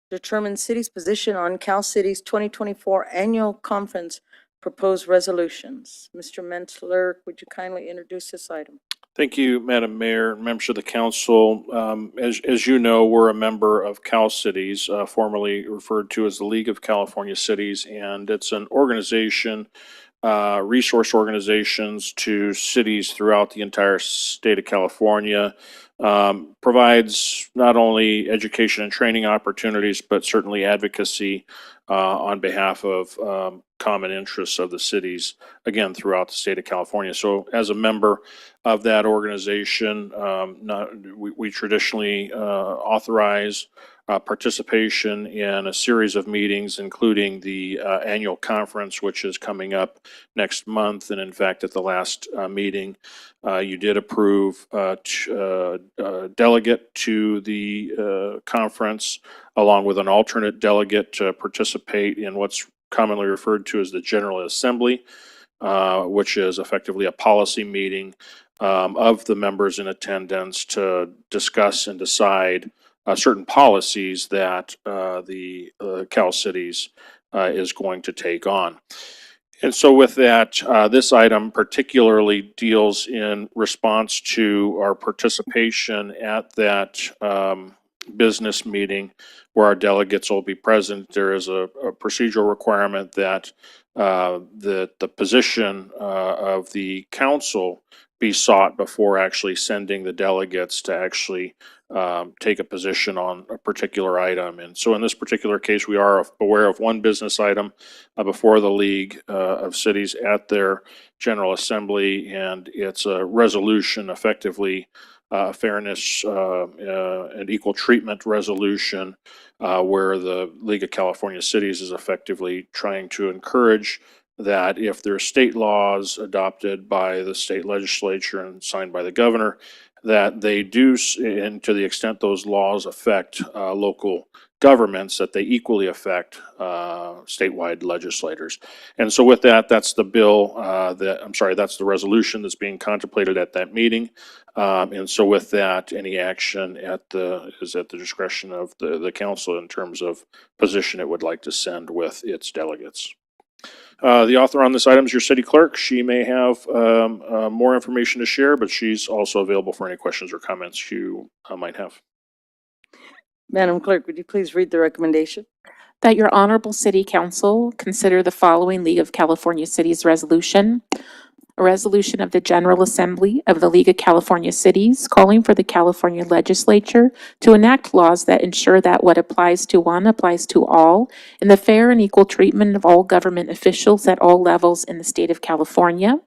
determine city's position on Cal City's 2024 Annual Conference proposed resolutions. Mr. Mentler, would you kindly introduce this item? Thank you, Madam Mayor, and members of the council. As you know, we're a member of Cal Cities, formerly referred to as the League of California Cities, and it's an organization, resource organizations to cities throughout the entire state of California. Provides not only education and training opportunities, but certainly advocacy on behalf of common interests of the cities, again, throughout the state of California. So as a member of that organization, we traditionally authorize participation in a series of meetings, including the annual conference, which is coming up next month. And in fact, at the last meeting, you did approve a delegate to the conference, along with an alternate delegate to participate in what's commonly referred to as the General Assembly, which is effectively a policy meeting of the members in attendance to discuss and decide certain policies that the Cal Cities is going to take on. And so with that, this item particularly deals in response to our participation at that business meeting where our delegates will be present. There is a procedural requirement that the position of the council be sought before actually sending the delegates to actually take a position on a particular item. And so in this particular case, we are aware of one business item before the League of Cities at their General Assembly, and it's a resolution, effectively fairness and equal treatment resolution, where the League of California Cities is effectively trying to encourage that if there are state laws adopted by the state legislature and signed by the governor, that they do, and to the extent those laws affect local governments, that they equally affect statewide legislators. And so with that, that's the bill that's the resolution that's being contemplated at that meeting. And so with that, any action is at the discretion of the council in terms of position it would like to send with its delegates. The author on this item is your city clerk. She may have more information to share, but she's also available for any questions or comments you might have. Madam Clerk, would you please read the recommendation? That your honorable city council consider the following League of California Cities resolution. A resolution of the General Assembly of the League of California Cities calling for the California Legislature to enact laws that ensure that what applies to one applies to all in the fair and equal treatment of all government officials at all levels in the state of California,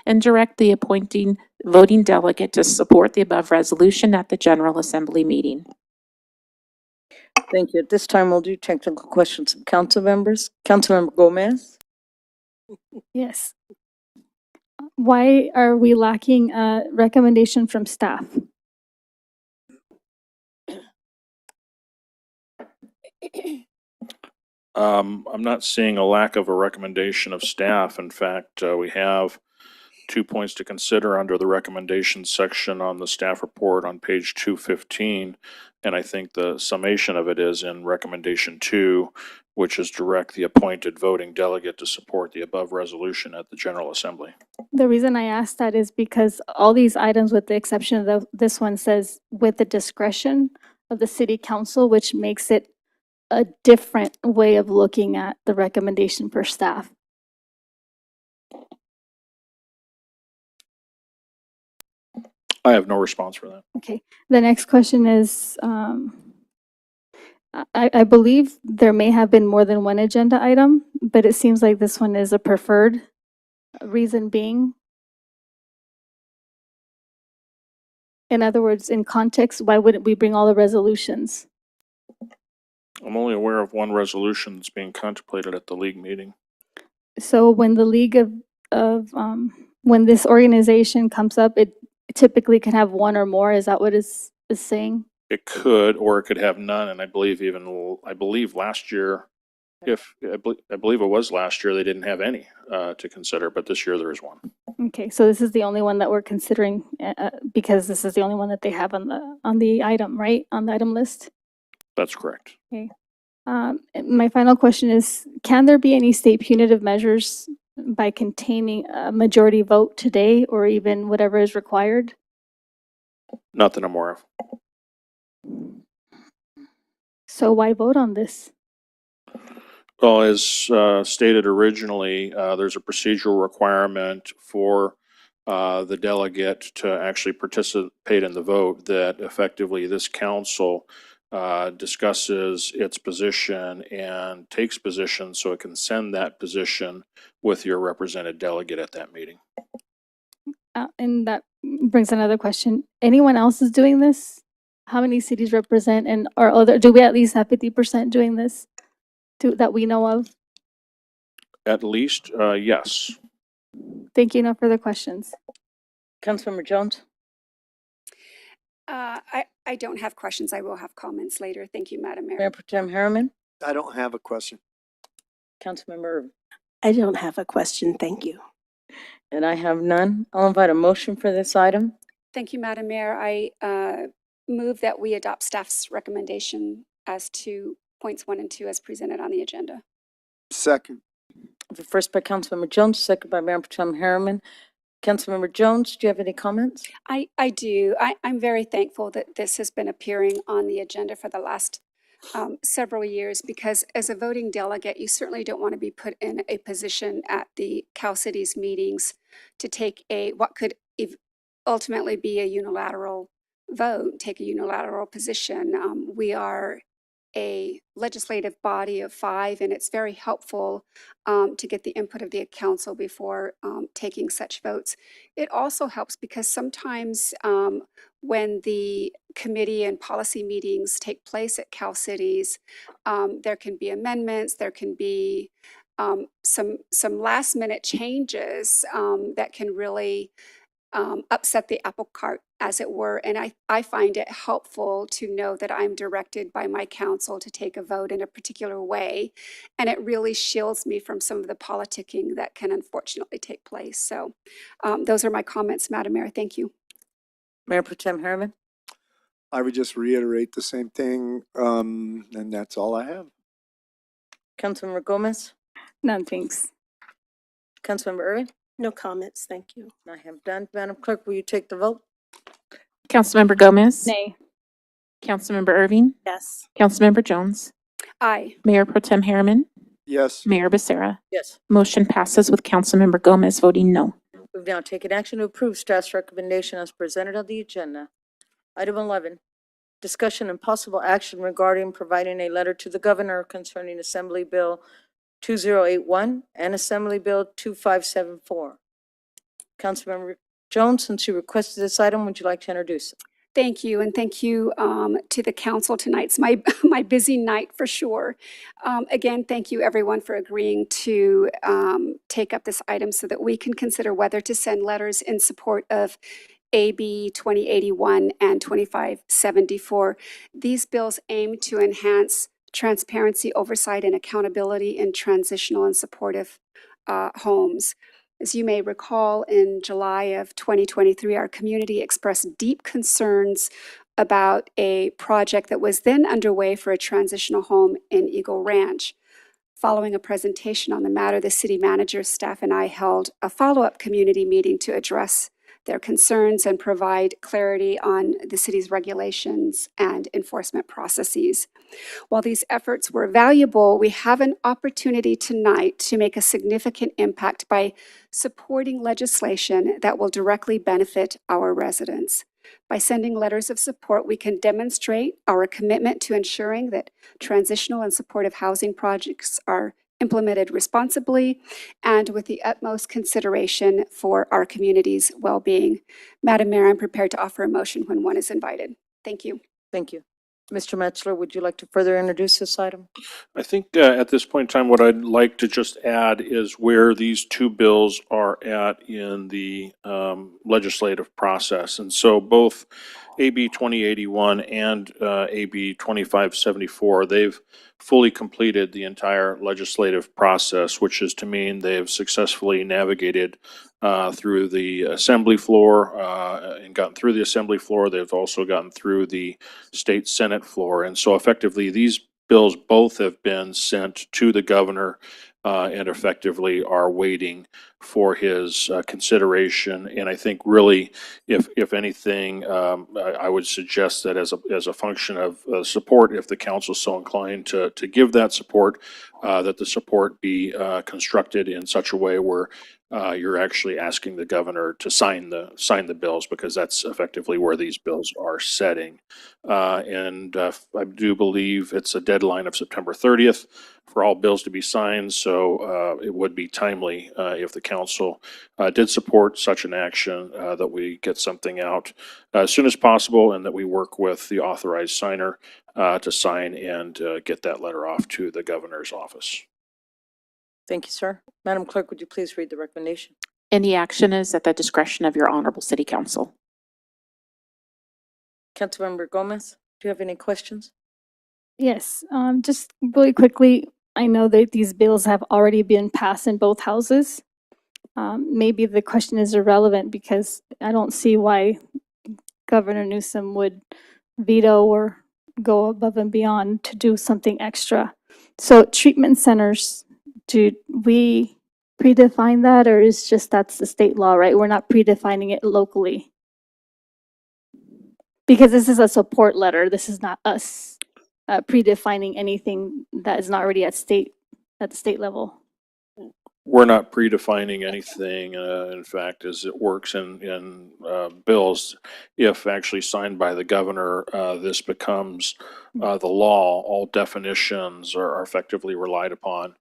and direct the appointing voting delegate to support the above resolution at the General Assembly meeting. Thank you. At this time, we'll do technical questions from council members. Councilmember Gomez? Yes. Why are we lacking a recommendation from staff? I'm not seeing a lack of a recommendation of staff. In fact, we have 2 points to consider under the recommendations section on the staff report on page 215. And I think the summation of it is in recommendation 2, which is direct the appointed voting delegate to support the above resolution at the General Assembly. The reason I asked that is because all these items, with the exception of this one, says with the discretion of the city council, which makes it a different way of looking at the recommendation for staff. I have no response for that. Okay, the next question is, I believe there may have been more than one agenda item, but it seems like this one is a preferred. Reason being? In other words, in context, why wouldn't we bring all the resolutions? I'm only aware of one resolution that's being contemplated at the league meeting. So when the League when this organization comes up, it typically can have one or more. Is that what is saying? It could, or it could have none. And I believe last year I believe it was last year, they didn't have any to consider, but this year there is one. Okay, so this is the only one that we're considering, because this is the only one that they have on the item, right? On the item list? That's correct. Okay. My final question is, can there be any state punitive measures by containing a majority vote today or even whatever is required? Not that I'm aware of. So why vote on this? Well, as stated originally, there's a procedural requirement for the delegate to actually participate in the vote, that effectively this council discusses its position and takes position so it can send that position with your represented delegate at that meeting. And that brings another question. Anyone else is doing this? How many cities represent and or other, do we at least have 50% doing this that we know of? At least, yes. Thank you. No further questions. Councilmember Jones? I don't have questions. I will have comments later. Thank you, Madam Mayor. Mayor Pro Tem Harriman? I don't have a question. Councilmember Irvin? I don't have a question, thank you. And I have none. I'll invite a motion for this item. Thank you, Madam Mayor. I move that we adopt staff's recommendation as to points 1 and 2 as presented on the agenda. Second. The first by Councilmember Jones, second by Mayor Pro Tem Harriman. Councilmember Jones, do you have any comments? I do. I'm very thankful that this has been appearing on the agenda for the last several years, because as a voting delegate, you certainly don't want to be put in a position at the Cal Cities meetings to take what could ultimately be a unilateral vote, take a unilateral position. We are a legislative body of 5, and it's very helpful to get the input of the council before taking such votes. It also helps because sometimes when the committee and policy meetings take place at Cal Cities, there can be amendments, there can be some last minute changes that can really upset the apple cart, as it were. And I find it helpful to know that I'm directed by my council to take a vote in a particular way. And it really shields me from some of the politicking that can unfortunately take place. So those are my comments, Madam Mayor. Thank you. Mayor Pro Tem Harriman? I would just reiterate the same thing, and that's all I have. Councilmember Gomez? None, thanks. Councilmember Irvin? No comments, thank you. I have done. Madam Clerk, will you take the vote? Councilmember Gomez? Nay. Councilmember Irving? Yes. Councilmember Jones? Aye. Mayor Pro Tem Harriman? Yes. Mayor Becerra? Yes. Motion passes with Councilmember Gomez voting no. We've now taken action to approve staff's recommendation as presented on the agenda. Item 11, discussion and possible action regarding providing a letter to the governor concerning Assembly Bill 2081 and Assembly Bill 2574. Councilmember Jones, since you requested this item, would you like to introduce it? Thank you, and thank you to the council tonight. It's my busy night for sure. Again, thank you everyone for agreeing to take up this item so that we can consider whether to send letters in support of AB 2081 and 2574. These bills aim to enhance transparency, oversight, and accountability in transitional and supportive homes. As you may recall, in July of 2023, our community expressed deep concerns about a project that was then underway for a transitional home in Eagle Ranch. Following a presentation on the matter, the city manager, staff, and I held a follow-up community meeting to address their concerns and provide clarity on the city's regulations and enforcement processes. While these efforts were valuable, we have an opportunity tonight to make a significant impact by supporting legislation that will directly benefit our residents. By sending letters of support, we can demonstrate our commitment to ensuring that transitional and supportive housing projects are implemented responsibly and with the utmost consideration for our community's well-being. Madam Mayor, I'm prepared to offer a motion when one is invited. Thank you. Thank you. Mr. Metzler, would you like to further introduce this item? I think at this point in time, what I'd like to just add is where these two bills are at in the legislative process. And so both AB 2081 and AB 2574, they've fully completed the entire legislative process, which is to mean they've successfully navigated through the assembly floor and gotten through the assembly floor. They've also gotten through the state senate floor. And so effectively, these bills both have been sent to the governor and effectively are waiting for his consideration. And I think really, if anything, I would suggest that as a function of support, if the council is so inclined to give that support, that the support be constructed in such a way where you're actually asking the governor to sign the bills, because that's effectively where these bills are setting. And I do believe it's a deadline of September 30th for all bills to be signed. So it would be timely if the council did support such an action, that we get something out as soon as possible, and that we work with the authorized signer to sign and get that letter off to the governor's office. Thank you, sir. Madam Clerk, would you please read the recommendation? Any action is at the discretion of your honorable city council. Councilmember Gomez, do you have any questions? Yes, just really quickly, I know that these bills have already been passed in both houses. Maybe the question is irrelevant because I don't see why Governor Newsom would veto or go above and beyond to do something extra. So treatment centers, do we predefine that, or is just that's the state law, right? We're not predefining it locally. Because this is a support letter. This is not us predefining anything that is not already at the state level. We're not predefining anything. In fact, as it works in bills, if actually signed by the governor, this becomes the law. All definitions are effectively relied upon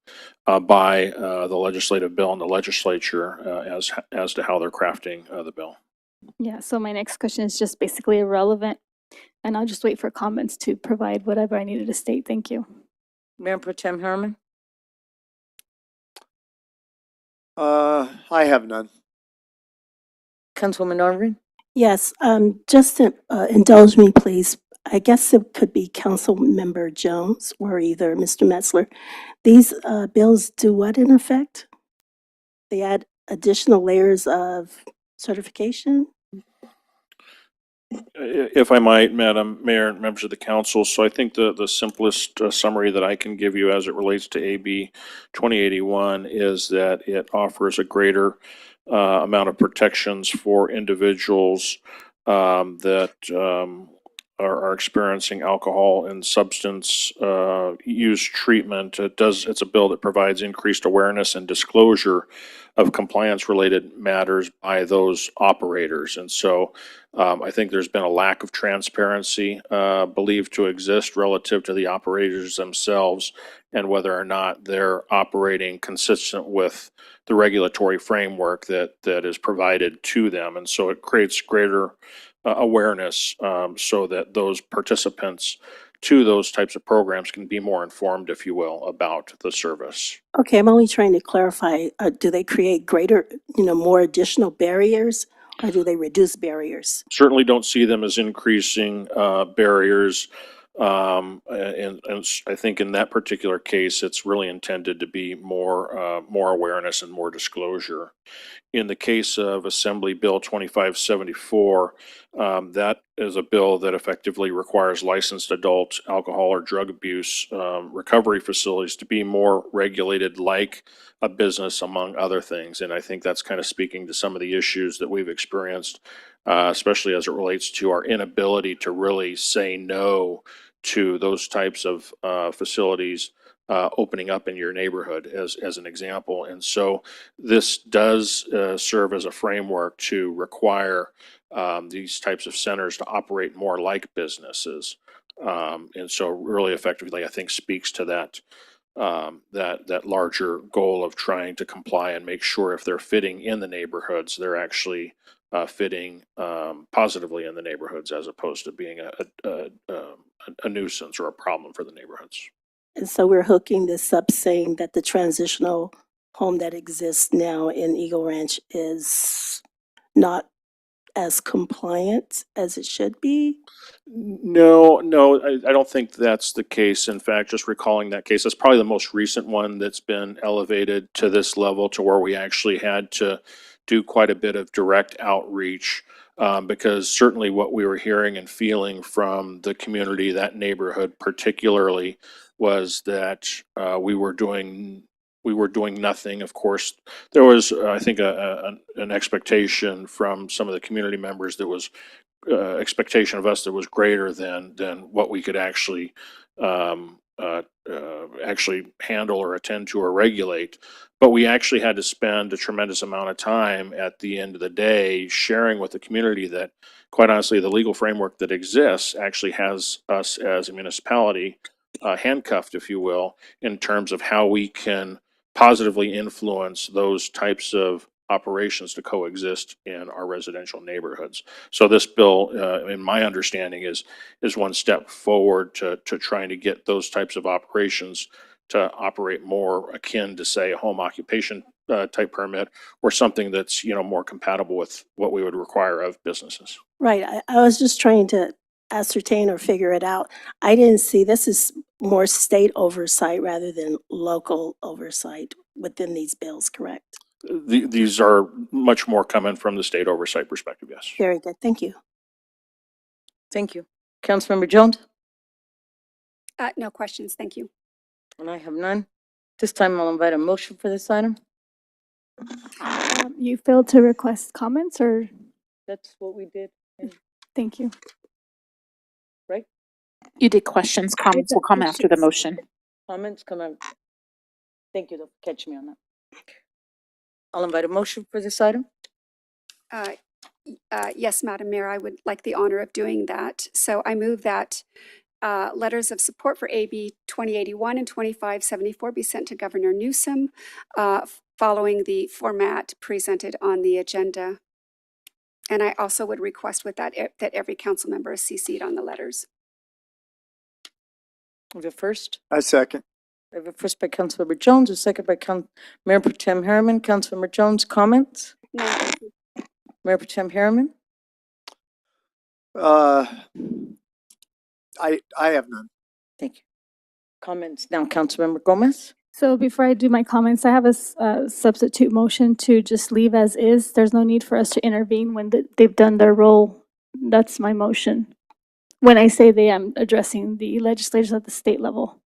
by the legislative bill and the legislature as to how they're crafting the bill. Yeah, so my next question is just basically irrelevant, and I'll just wait for comments to provide whatever I needed to state. Thank you. Mayor Pro Tem Harriman? I have none. Councilwoman Norman? Yes, just to indulge me, please. I guess it could be Council Member Jones or either Mr. Metzler. These bills do what in effect? They add additional layers of certification? If I might, Madam Mayor and members of the council, so I think the simplest summary that I can give you as it relates to AB 2081 is that it offers a greater amount of protections for individuals that are experiencing alcohol and substance use treatment. It's a bill that provides increased awareness and disclosure of compliance-related matters by those operators. And so I think there's been a lack of transparency believed to exist relative to the operators themselves and whether or not they're operating consistent with the regulatory framework that is provided to them. And so it creates greater awareness so that those participants to those types of programs can be more informed, if you will, about the service. Okay, I'm only trying to clarify, do they create greater, more additional barriers, or do they reduce barriers? Certainly don't see them as increasing barriers. And I think in that particular case, it's really intended to be more awareness and more disclosure. In the case of Assembly Bill 2574, that is a bill that effectively requires licensed adult alcohol or drug abuse recovery facilities to be more regulated like a business, among other things. And I think that's kind of speaking to some of the issues that we've experienced, especially as it relates to our inability to really say no to those types of facilities opening up in your neighborhood, as an example. And so this does serve as a framework to require these types of centers to operate more like businesses. And so really effectively, I think, speaks to that larger goal of trying to comply and make sure if they're fitting in the neighborhoods, they're actually fitting positively in the neighborhoods as opposed to being a nuisance or a problem for the neighborhoods. And so we're hooking this up saying that the transitional home that exists now in Eagle Ranch is not as compliant as it should be? No, I don't think that's the case. In fact, just recalling that case, that's probably the most recent one that's been elevated to this level to where we actually had to do quite a bit of direct outreach. Because certainly what we were hearing and feeling from the community, that neighborhood particularly, was that we were doing nothing. Of course, there was, I think, an expectation from some of the community members that was expectation of us that was greater than what we could actually actually handle or attend to or regulate. But we actually had to spend a tremendous amount of time at the end of the day sharing with the community that, quite honestly, the legal framework that exists actually has us as a municipality handcuffed, if you will, in terms of how we can positively influence those types of operations to coexist in our residential neighborhoods. So this bill, in my understanding, is one step forward to trying to get those types of operations to operate more akin to, say, a home occupation type permit, or something that's, more compatible with what we would require of businesses. Right, I was just trying to ascertain or figure it out. I didn't see, this is more state oversight rather than local oversight within these bills, correct? These are much more coming from the state oversight perspective, yes. Very good, thank you. Thank you. Councilmember Jones? No questions, thank you. And I have none. This time I'll invite a motion for this item. You failed to request comments, or That's what we did, thank you. right? You did questions. Comments will come after the motion. Comments come out. Thank you for catching me on that. I'll invite a motion for this item. Yes, Madam Mayor, I would like the honor of doing that. So I move that letters of support for AB 2081 and 2574 be sent to Governor Newsom following the format presented on the agenda. And I also would request with that that every council member is CC'd on the letters. We have a first. I second. We have a first by Councilmember Jones, a second by Mayor Pro Tem Harriman. Councilmember Jones, comments? No, thank you. Mayor Pro Tem Harriman? I have none. Thank you. Comments now, Councilmember Gomez? So before I do my comments, I have a substitute motion to just leave as is. There's no need for us to intervene when they've done their role. That's my motion. When I say they, I'm addressing the legislators at the state level.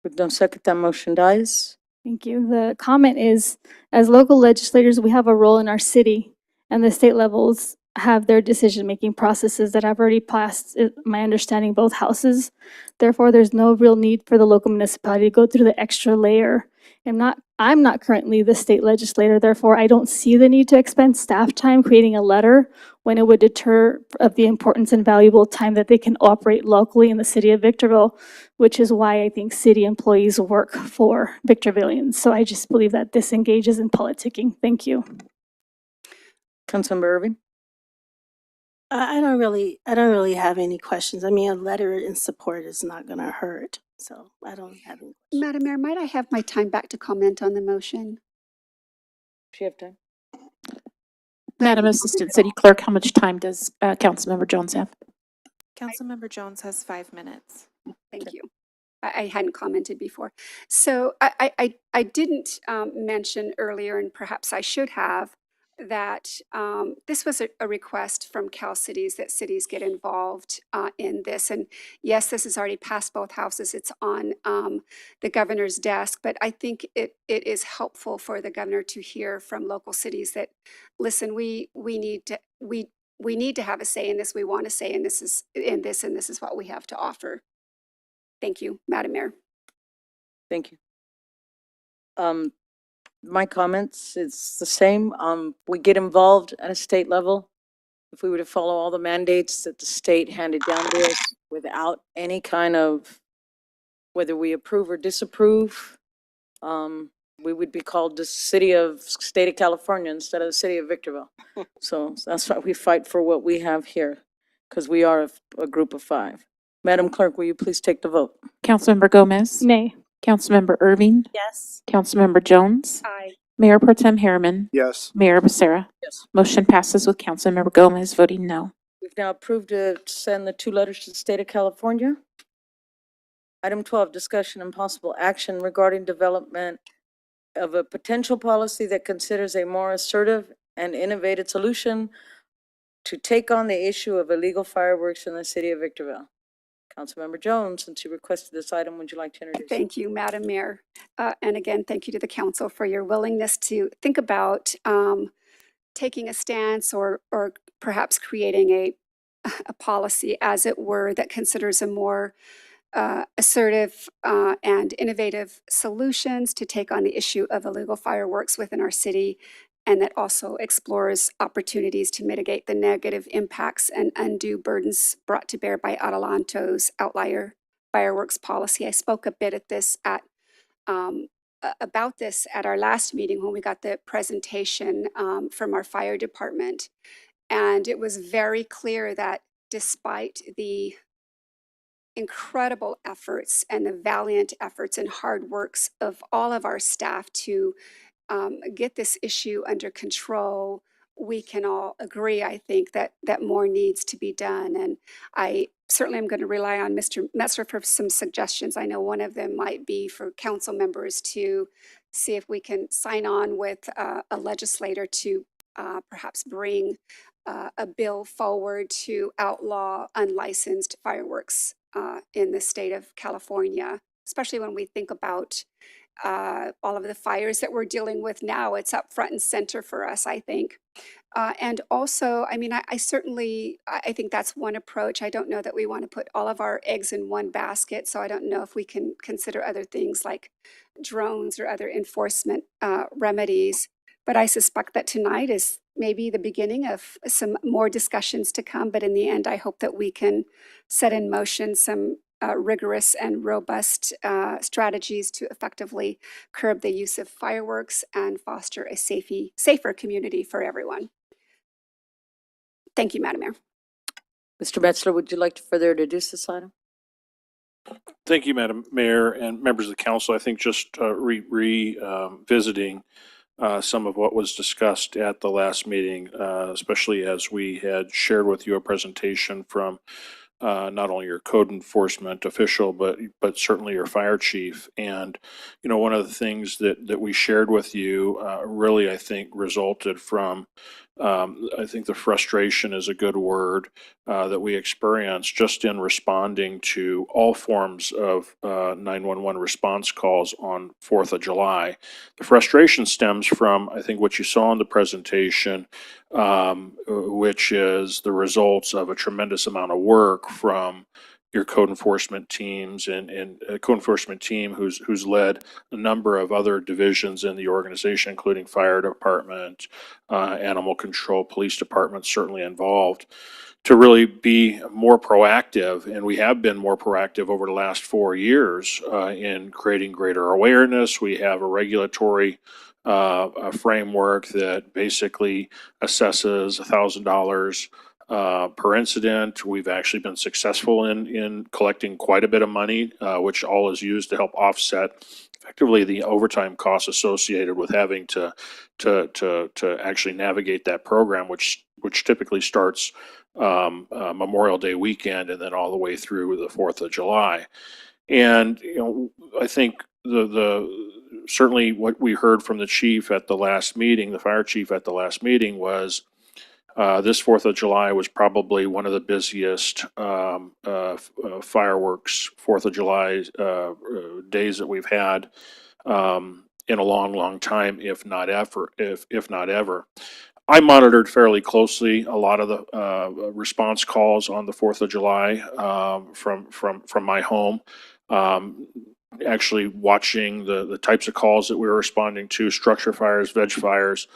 With no second, that motion dies. Thank you. The comment is, as local legislators, we have a role in our city, and the state levels have their decision-making processes that have already passed, my understanding, both houses. Therefore, there's no real need for the local municipality to go through the extra layer. I'm not currently the state legislator, therefore I don't see the need to expend staff time creating a letter when it would deter of the importance and valuable time that they can operate locally in the city of Victorville, which is why I think city employees work for Victorvillians. So I just believe that this engages in politicking. Thank you. Councilmember Irving? I don't really have any questions. I mean, a letter in support is not gonna hurt, so I don't have any. Madam Mayor, might I have my time back to comment on the motion? Do you have time? Madam Assistant City Clerk, how much time does Councilmember Jones have? Councilmember Jones has 5 minutes. Thank you. I hadn't commented before. So I didn't mention earlier, and perhaps I should have, that this was a request from Cal Cities that cities get involved in this. And yes, this has already passed both houses. It's on the governor's desk, but I think it is helpful for the governor to hear from local cities that, listen, we need to have a say in this. We want to say in this, and this is what we have to offer. Thank you, Madam Mayor. Thank you. My comments, it's the same. We get involved at a state level. If we were to follow all the mandates that the state handed down to us without any kind of, whether we approve or disapprove, we would be called the state of California instead of the city of Victorville. So that's why we fight for what we have here, because we are a group of 5. Madam Clerk, will you please take the vote? Councilmember Gomez? Nay. Councilmember Irving? Yes. Councilmember Jones? Aye. Mayor Pro Tem Harriman. Yes. Mayor Becerra. Yes. Motion passes with Councilmember Gomez voting no. We've now approved to send the 2 letters to the state of California. Item 12, discussion and possible action regarding development of a potential policy that considers a more assertive and innovative solution to take on the issue of illegal fireworks in the city of Victorville. Councilmember Jones, since you requested this item, would you like to introduce? Thank you, Madam Mayor. And again, thank you to the council for your willingness to think about taking a stance or perhaps creating a policy, as it were, that considers a more assertive and innovative solutions to take on the issue of illegal fireworks within our city, and that also explores opportunities to mitigate the negative impacts and undue burdens brought to bear by Adelanto's outlier fireworks policy. I spoke a bit about this at our last meeting when we got the presentation from our fire department. And it was very clear that despite the incredible efforts and the valiant efforts and hard works of all of our staff to get this issue under control, we can all agree, I think, that more needs to be done. And I certainly am going to rely on Mr. Metzler for some suggestions. I know one of them might be for council members to see if we can sign on with a legislator to perhaps bring a bill forward to outlaw unlicensed fireworks in the state of California, especially when we think about all of the fires that we're dealing with now. It's up front and center for us, I think. And also, I mean, I certainly think that's one approach. I don't know that we want to put all of our eggs in one basket, so I don't know if we can consider other things like drones or other enforcement remedies. But I suspect that tonight is maybe the beginning of some more discussions to come. But in the end, I hope that we can set in motion some rigorous and robust strategies to effectively curb the use of fireworks and foster a safer community for everyone. Thank you, Madam Mayor. Mr. Metzler, would you like to further introduce this item? Thank you, Madam Mayor and members of the council. I think just revisiting some of what was discussed at the last meeting, especially as we had shared with you a presentation from not only your code enforcement official, but certainly your fire chief. And, you know, one of the things that we shared with you really, I think, resulted from, I think the frustration is a good word, that we experienced just in responding to all forms of 911 response calls on 4th of July. The frustration stems from, I think, what you saw in the presentation, which is the results of a tremendous amount of work from your code enforcement teams and a code enforcement team who's led a number of other divisions in the organization, including fire department, animal control, police department, certainly involved, to really be more proactive. And we have been more proactive over the last 4 years in creating greater awareness. We have a regulatory a framework that basically assesses $1,000 per incident. We've actually been successful in collecting quite a bit of money, which all is used to help offset effectively the overtime costs associated with having to actually navigate that program, which typically starts Memorial Day weekend and then all the way through the 4th of July. And, you know, I think certainly what we heard from the chief at the last meeting, the fire chief at the last meeting, was this 4th of July was probably one of the busiest fireworks 4th of July days that we've had in a long time, if not ever. I monitored fairly closely a lot of the response calls on the 4th of July from my home. Actually watching the types of calls that we were responding to, structure fires, veg fires.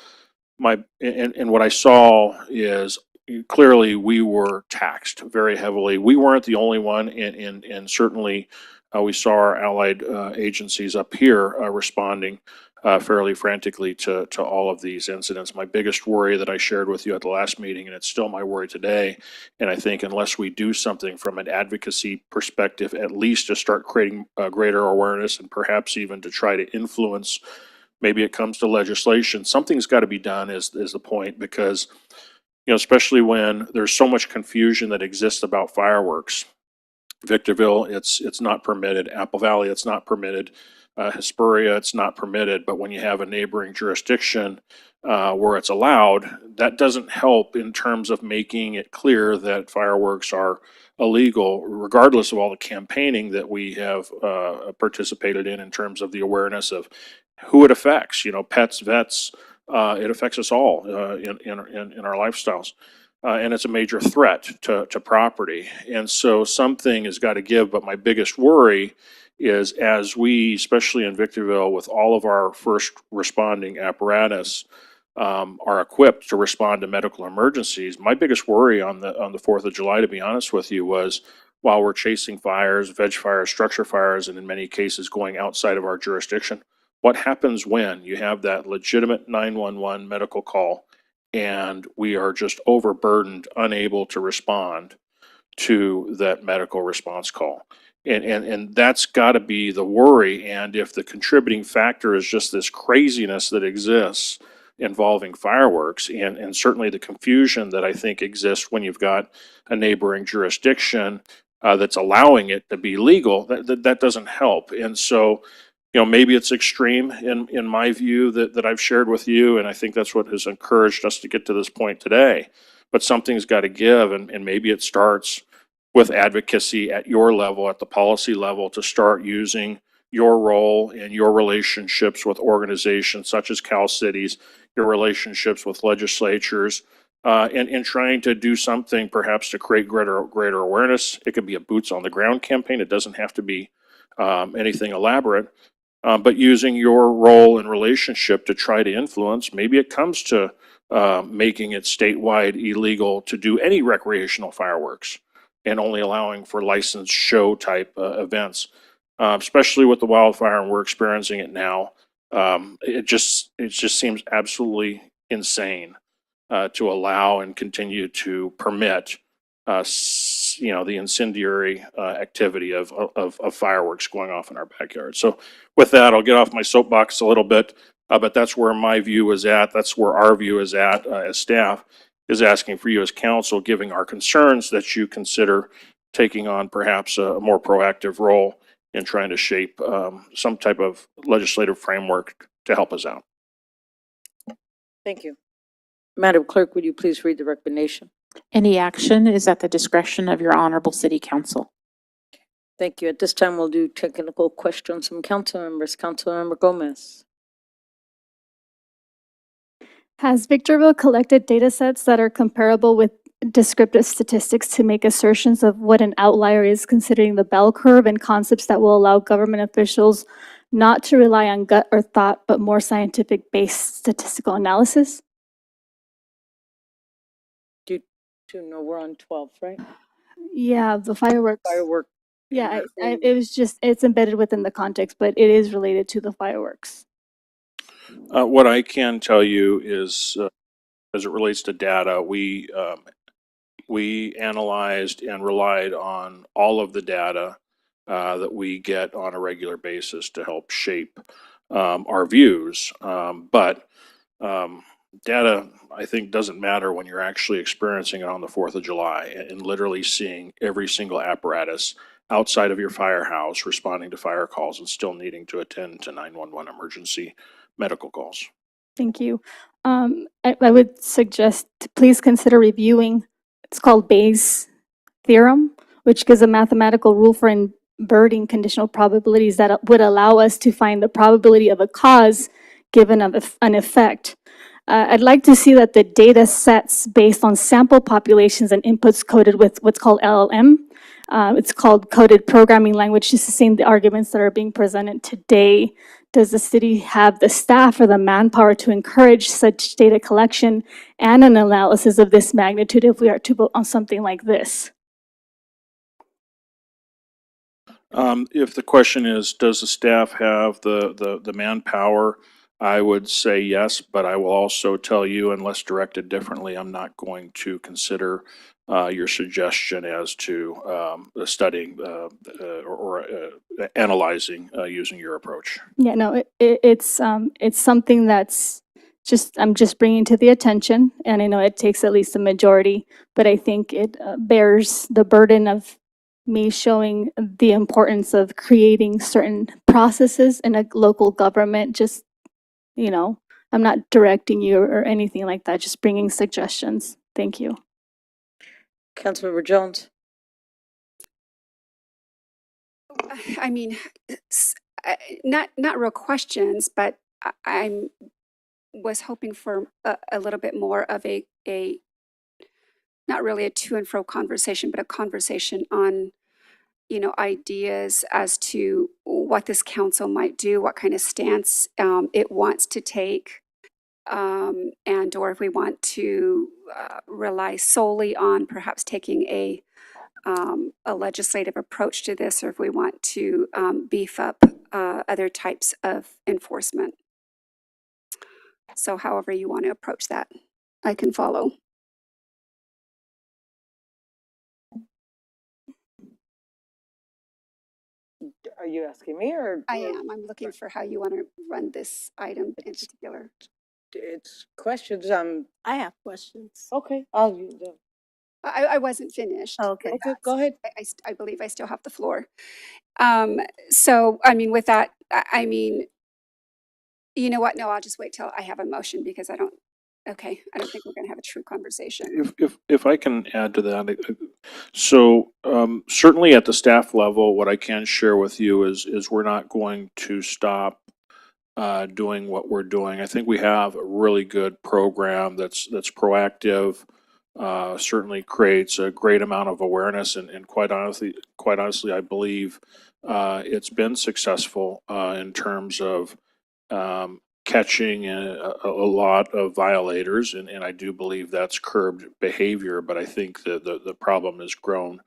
And what I saw is clearly we were taxed very heavily. We weren't the only one, and certainly we saw our allied agencies up here responding fairly frantically to all of these incidents. My biggest worry that I shared with you at the last meeting, and it's still my worry today, and I think unless we do something from an advocacy perspective, at least to start creating greater awareness and perhaps even to try to influence maybe it comes to legislation. Something's got to be done is the point, because, especially when there's so much confusion that exists about fireworks. Victorville, it's not permitted. Apple Valley, it's not permitted. Hesperia, it's not permitted. But when you have a neighboring jurisdiction where it's allowed, that doesn't help in terms of making it clear that fireworks are illegal, regardless of all the campaigning that we have participated in terms of the awareness of who it affects. Pets, vets, it affects us all in our lifestyles. And it's a major threat to property. And so something has got to give. But my biggest worry is, as we, especially in Victorville, with all of our first responding apparatus, are equipped to respond to medical emergencies. My biggest worry on the 4th of July, to be honest with you, was while we're chasing fires, veg fires, structure fires, and in many cases going outside of our jurisdiction, what happens when you have that legitimate 911 medical call and we are just overburdened, unable to respond to that medical response call? And that's got to be the worry. And if the contributing factor is just this craziness that exists involving fireworks, and certainly the confusion that I think exists when you've got a neighboring jurisdiction that's allowing it to be legal, that doesn't help. And so, maybe it's extreme in my view that I've shared with you, and I think that's what has encouraged us to get to this point today. But something's got to give, and maybe it starts with advocacy at your level, at the policy level, to start using your role and your relationships with organizations such as Cal Cities, your relationships with legislatures, and trying to do something perhaps to create greater awareness. It could be a boots on the ground campaign. It doesn't have to be anything elaborate. But using your role and relationship to try to influence, maybe it comes to making it statewide illegal to do any recreational fireworks and only allowing for licensed show type events, especially with the wildfire, and we're experiencing it now. It just seems absolutely insane to allow and continue to permit the incendiary activity of fireworks going off in our backyard. So with that, I'll get off my soapbox a little bit, but that's where my view is at. That's where our view is at as staff, is asking for you as council, giving our concerns, that you consider taking on perhaps a more proactive role in trying to shape some type of legislative framework to help us out. Thank you. Madam Clerk, would you please read the recommendation? Any action is at the discretion of your honorable city council. Thank you. At this time, we'll do technical questions from council members. Councilmember Gomez. Has Victorville collected data sets that are comparable with descriptive statistics to make assertions of what an outlier is, considering the bell curve and concepts that will allow government officials not to rely on gut or thought, but more scientific-based statistical analysis? No, we're on 12, right? Yeah, the fireworks. Firework. Yeah, it was just, it's embedded within the context, but it is related to the fireworks. What I can tell you is, as it relates to data, we analyzed and relied on all of the data that we get on a regular basis to help shape our views. But data, I think, doesn't matter when you're actually experiencing it on the 4th of July and literally seeing every single apparatus outside of your firehouse responding to fire calls and still needing to attend to 911 emergency medical calls. Thank you. I would suggest to please consider reviewing, it's called Bayes' theorem, which gives a mathematical rule for inverting conditional probabilities that would allow us to find the probability of a cause given of an effect. I'd like to see that the data sets based on sample populations and inputs coded with what's called LLM. It's called coded programming language to sustain the arguments that are being presented today. Does the city have the staff or the manpower to encourage such data collection and an analysis of this magnitude if we are to vote on something like this? If the question is, does the staff have the manpower I would say yes, but I will also tell you, unless directed differently, I'm not going to consider your suggestion as to studying or analyzing using your approach. Yeah, no, it's something that's I'm just bringing to the attention, and I know it takes at least a majority, but I think it bears the burden of me showing the importance of creating certain processes in a local government. Just, I'm not directing you or anything like that, just bringing suggestions. Thank you. Councilmember Jones? I mean, not real questions, but I'm was hoping for a little bit more of a not really a to and fro conversation, but a conversation on, ideas as to what this council might do, what kind of stance it wants to take, and or if we want to rely solely on perhaps taking a legislative approach to this, or if we want to beef up other types of enforcement. So however you want to approach that, I can follow. Are you asking me or? I am. I'm looking for how you want to run this item in particular. It's questions. I have questions. Okay, I wasn't finished. Okay. okay, go ahead. I believe I still have the floor. So, I mean, with that, I mean, you know what? No, I'll just wait till I have a motion because I don't think we're going to have a true conversation. If I can add to that, so certainly at the staff level, what I can share with you is we're not going to stop doing what we're doing. I think we have a really good program that's proactive. Certainly creates a great amount of awareness, and quite honestly, I believe it's been successful in terms of catching a lot of violators, and I do believe that's curbed behavior. But I think that the problem has grown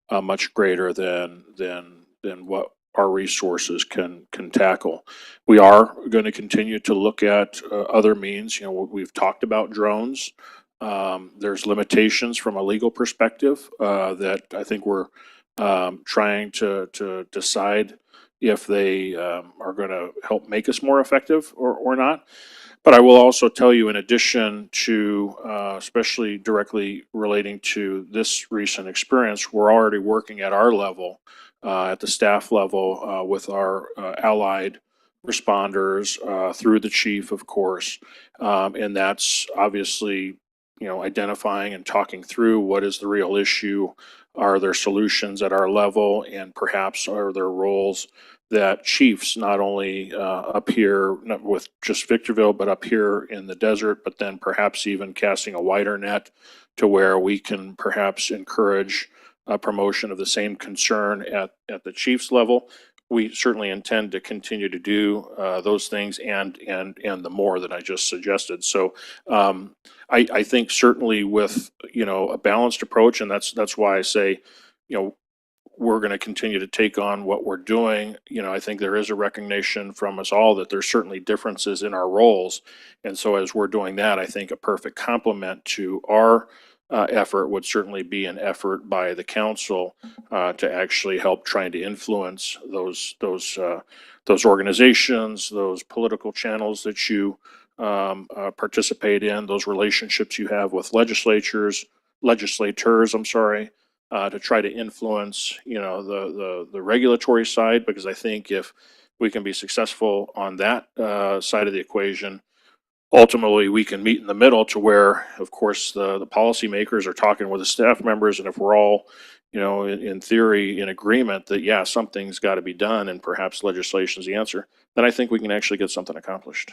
much greater than what our resources can tackle. We are going to continue to look at other means. We've talked about drones. There's limitations from a legal perspective that I think we're trying to decide if they are going to help make us more effective or not. But I will also tell you, in addition to, especially directly relating to this recent experience, we're already working at our level, at the staff level, with our allied responders through the chief, of course. And that's obviously, identifying and talking through what is the real issue. Are there solutions at our level, and perhaps are there roles that chiefs, not only up here not with just Victorville, but up here in the desert, but then perhaps even casting a wider net to where we can perhaps encourage a promotion of the same concern at the chief's level. We certainly intend to continue to do those things and the more that I just suggested. So I think certainly with, a balanced approach, and that's why I say, we're going to continue to take on what we're doing. I think there is a recognition from us all that there's certainly differences in our roles. And so as we're doing that, I think a perfect complement to our effort would certainly be an effort by the council to actually help trying to influence those organizations, those political channels that you participate in, those relationships you have with legislators, to try to influence, the regulatory side, because I think if we can be successful on that side of the equation, ultimately we can meet in the middle to where, of course, the policymakers are talking with the staff members, and if we're all, in theory, in agreement that, yeah, something's got to be done and perhaps legislation is the answer, then I think we can actually get something accomplished.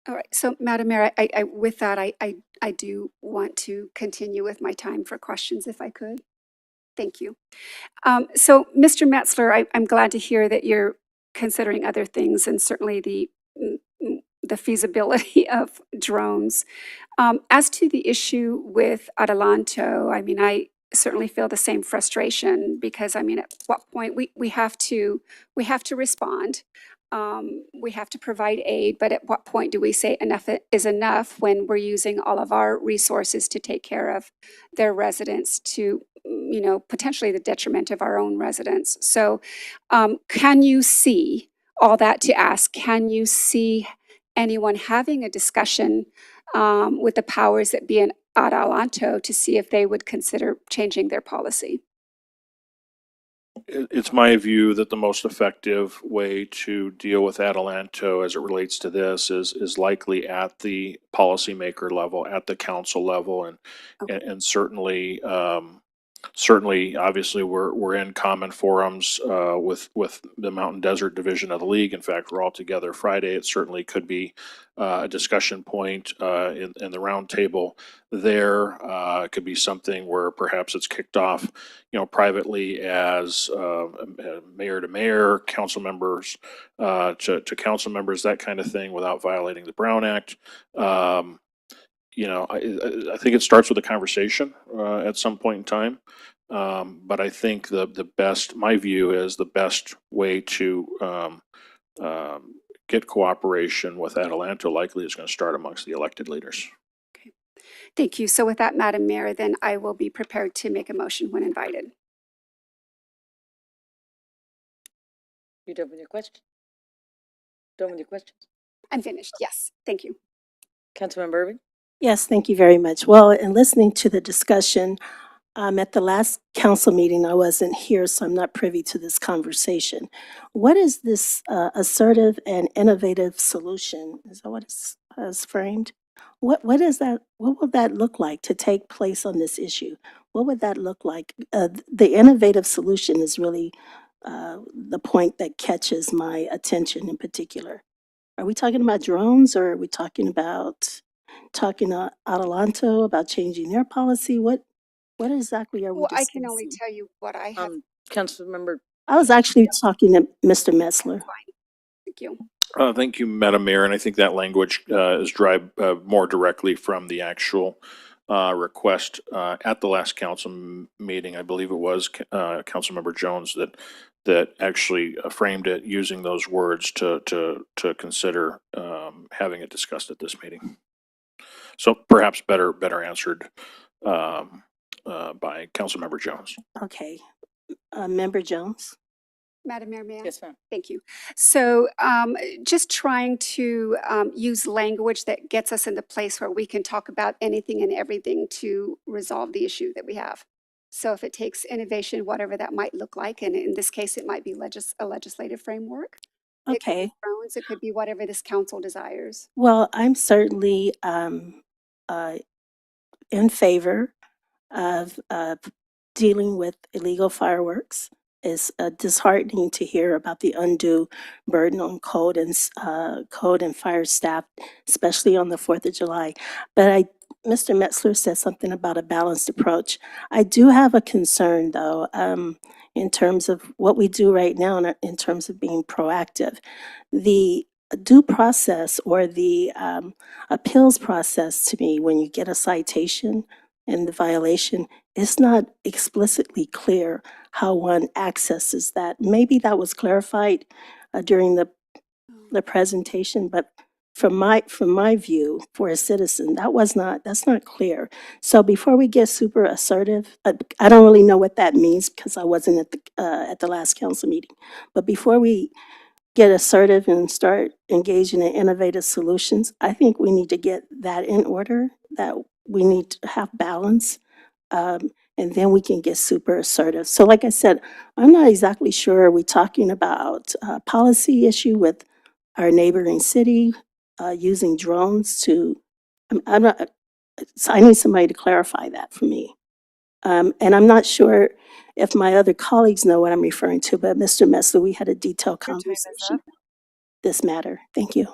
All right. So, Madam Mayor, I with that, I do want to continue with my time for questions if I could. Thank you. So, Mr. Metzler, I'm glad to hear that you're considering other things, and certainly the feasibility of drones. As to the issue with Adelanto, I mean, I certainly feel the same frustration because, I mean, at what point we have to respond. we have to provide aid, but at what point do we say enough is enough when we're using all of our resources to take care of their residents to, potentially the detriment of our own residents? So can you see, all that to ask, can you see anyone having a discussion with the powers that be in Adelanto to see if they would consider changing their policy? It's my view that the most effective way to deal with Adelanto as it relates to this is likely at the policymaker level, at the council level, and certainly, certainly, obviously, we're in common forums with the Mountain Desert Division of the League. In fact, we're all together Friday. It certainly could be a discussion point in the round table there. It could be something where perhaps it's kicked off, privately as mayor to mayor, council members to council members, that kind of thing, without violating the Brown Act. I think it starts with a conversation at some point in time. But I think the best, my view is the best way to get cooperation with Adelanto likely is going to start amongst the elected leaders. Thank you. So with that, Madam Mayor, then I will be prepared to make a motion when invited. You done with your question? Done with your questions? I'm finished. Yes. Thank you. Councilmember Irving? Yes, thank you very much. Well, in listening to the discussion, at the last council meeting, I wasn't here, so I'm not privy to this conversation. What is this assertive and innovative solution? Is that what it's framed? What is that? What would that look like to take place on this issue? What would that look like? The innovative solution is really the point that catches my attention in particular. Are we talking about drones, or are we talking about Adelanto about changing their policy? What exactly are we Well, I discussing? can only tell you what I have. Councilmember, I was actually talking to Mr. Metzler. Thank you. Thank you, Madam Mayor, and I think that language is derived more directly from the actual request at the last council meeting. I believe it was Councilmember Jones that actually framed it using those words to consider having it discussed at this meeting. So perhaps better answered by Councilmember Jones. Okay. Member Jones? Madam Mayor, may I? yes, ma'am. Thank you. So just trying to use language that gets us in the place where we can talk about anything and everything to resolve the issue that we have. So if it takes innovation, whatever that might look like, and in this case, it might be a legislative framework. It could Okay. be drones, it could be whatever this council desires. Well, I'm certainly in favor of dealing with illegal fireworks. It's disheartening to hear about the undue burden on code and fire staff, especially on the 4th of July. But Mr. Metzler said something about a balanced approach. I do have a concern, though, in terms of what we do right now in terms of being proactive. The due process or the appeals process, to me, when you get a citation and the violation, it's not explicitly clear how one accesses that. Maybe that was clarified during the presentation, but from my view, for a citizen, that's not clear. So before we get super assertive, I don't really know what that means because I wasn't at the last council meeting. But before we get assertive and start engaging in innovative solutions, I think we need to get that in order, that we need to have balance, and then we can get super assertive. So like I said, I'm not exactly sure, are we talking about a policy issue with our neighboring city using drones to, I'm not, so I need somebody to clarify that for me. And I'm not sure if my other colleagues know what I'm referring to, but Mr. Metzler, we had a detailed Your time is conversation up. this matter. Thank you.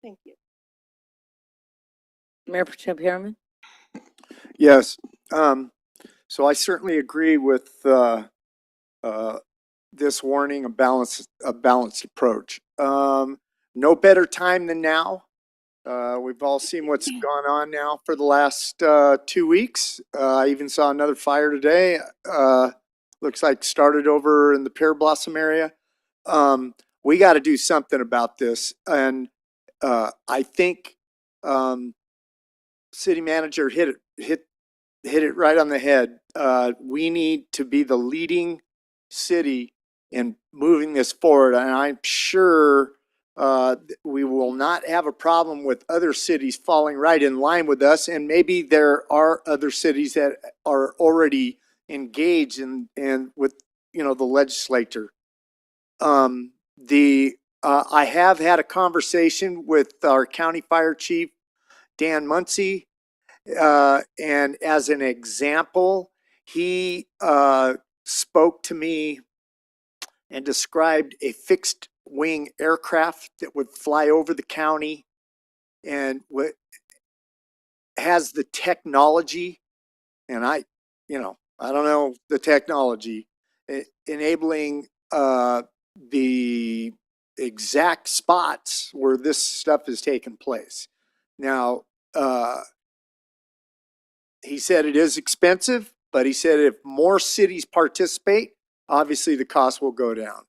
Thank you. Mayor Pro Tem Harriman? Yes. So I certainly agree with this warning, a balanced approach. No better time than now. We've all seen what's gone on now for the last 2 weeks. I even saw another fire today. Looks like started over in the Pear Blossom area. we got to do something about this. And I think city manager hit it right on the head. We need to be the leading city in moving this forward. And I'm sure we will not have a problem with other cities falling right in line with us. And maybe there are other cities that are already engaged in with, you know, the legislature. I have had a conversation with our county fire chief, Dan Muncy. And as an example, he spoke to me and described a fixed wing aircraft that would fly over the county and has the technology, and I don't know the technology, enabling the exact spots where this stuff is taking place. Now, he said it is expensive, but he said if more cities participate, obviously the cost will go down.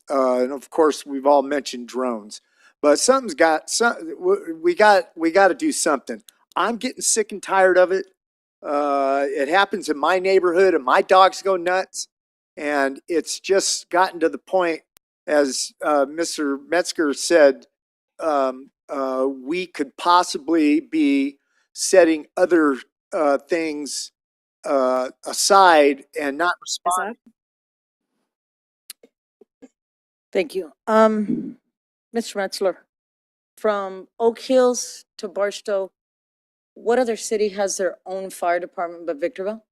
And of course, we've all mentioned drones, but we got to do something. I'm getting sick and tired of it. It happens in my neighborhood and my dogs go nuts. And it's just gotten to the point, as Mr. Metzger said, we could possibly be setting other things aside and not responding. Thank you. Mr. Metzler, from Oak Hills to Barstow, what other city has their own fire department but Victorville?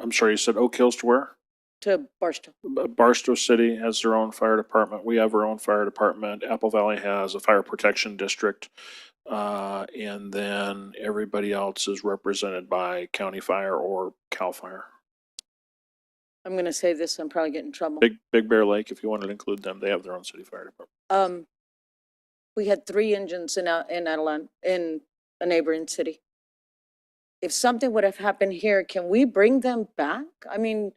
I'm sorry, you said Oak Hills to where? To Barstow. Barstow City has their own fire department. We have our own fire department. Apple Valley has a fire protection district. And then everybody else is represented by county fire or CAL FIRE. I'm going to say this, I'm probably getting in trouble. Big Bear Lake, if you wanted to include them, they have their own city fire department. We had 3 engines in Adelan, in a neighboring city. If something would have happened here, can we bring them back? I mean,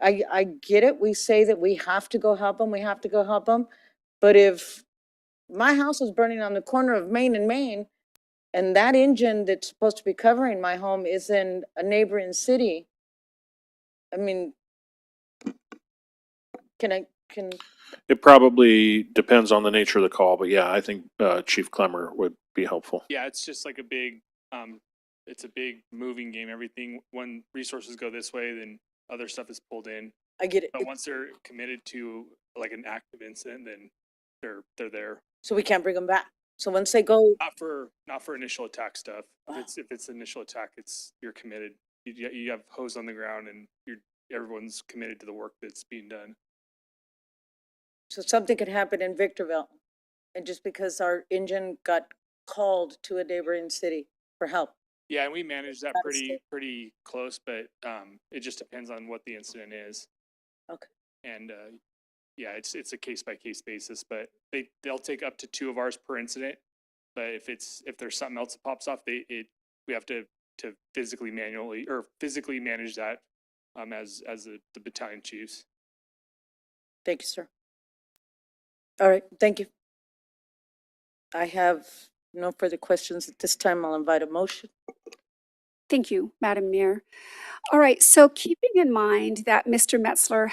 I get it. We say that we have to go help them, But if my house is burning on the corner of Main and Main, and that engine that's supposed to be covering my home is in a neighboring city, I mean, can It probably depends on the nature of the call, but yeah, I think Chief Clemmer would be helpful. Yeah, it's just like a big, it's a big moving game. Everything, when resources go this way, then other stuff is pulled in. I get it. But once they're committed to like an active incident, then they're there. So we can't bring them back. So once they go, Not for initial attack stuff. If it's initial attack, you're committed. You have hose on the ground, and everyone's committed to the work that's being done. so something could happen in Victorville, and just because our engine got called to a neighboring city for help. Yeah, and we manage that That's it. pretty close, but it just depends on what the incident is. Okay. And yeah, it's a case by case basis, but they'll take up to 2 of ours per incident. But if there's something else that pops off, we have to physically manage that as the battalion chiefs. Thank you, sir. All right, thank you. I have no further questions at this time. I'll invite a motion. Thank you, Madam Mayor. All right, so keeping in mind that Mr. Metzler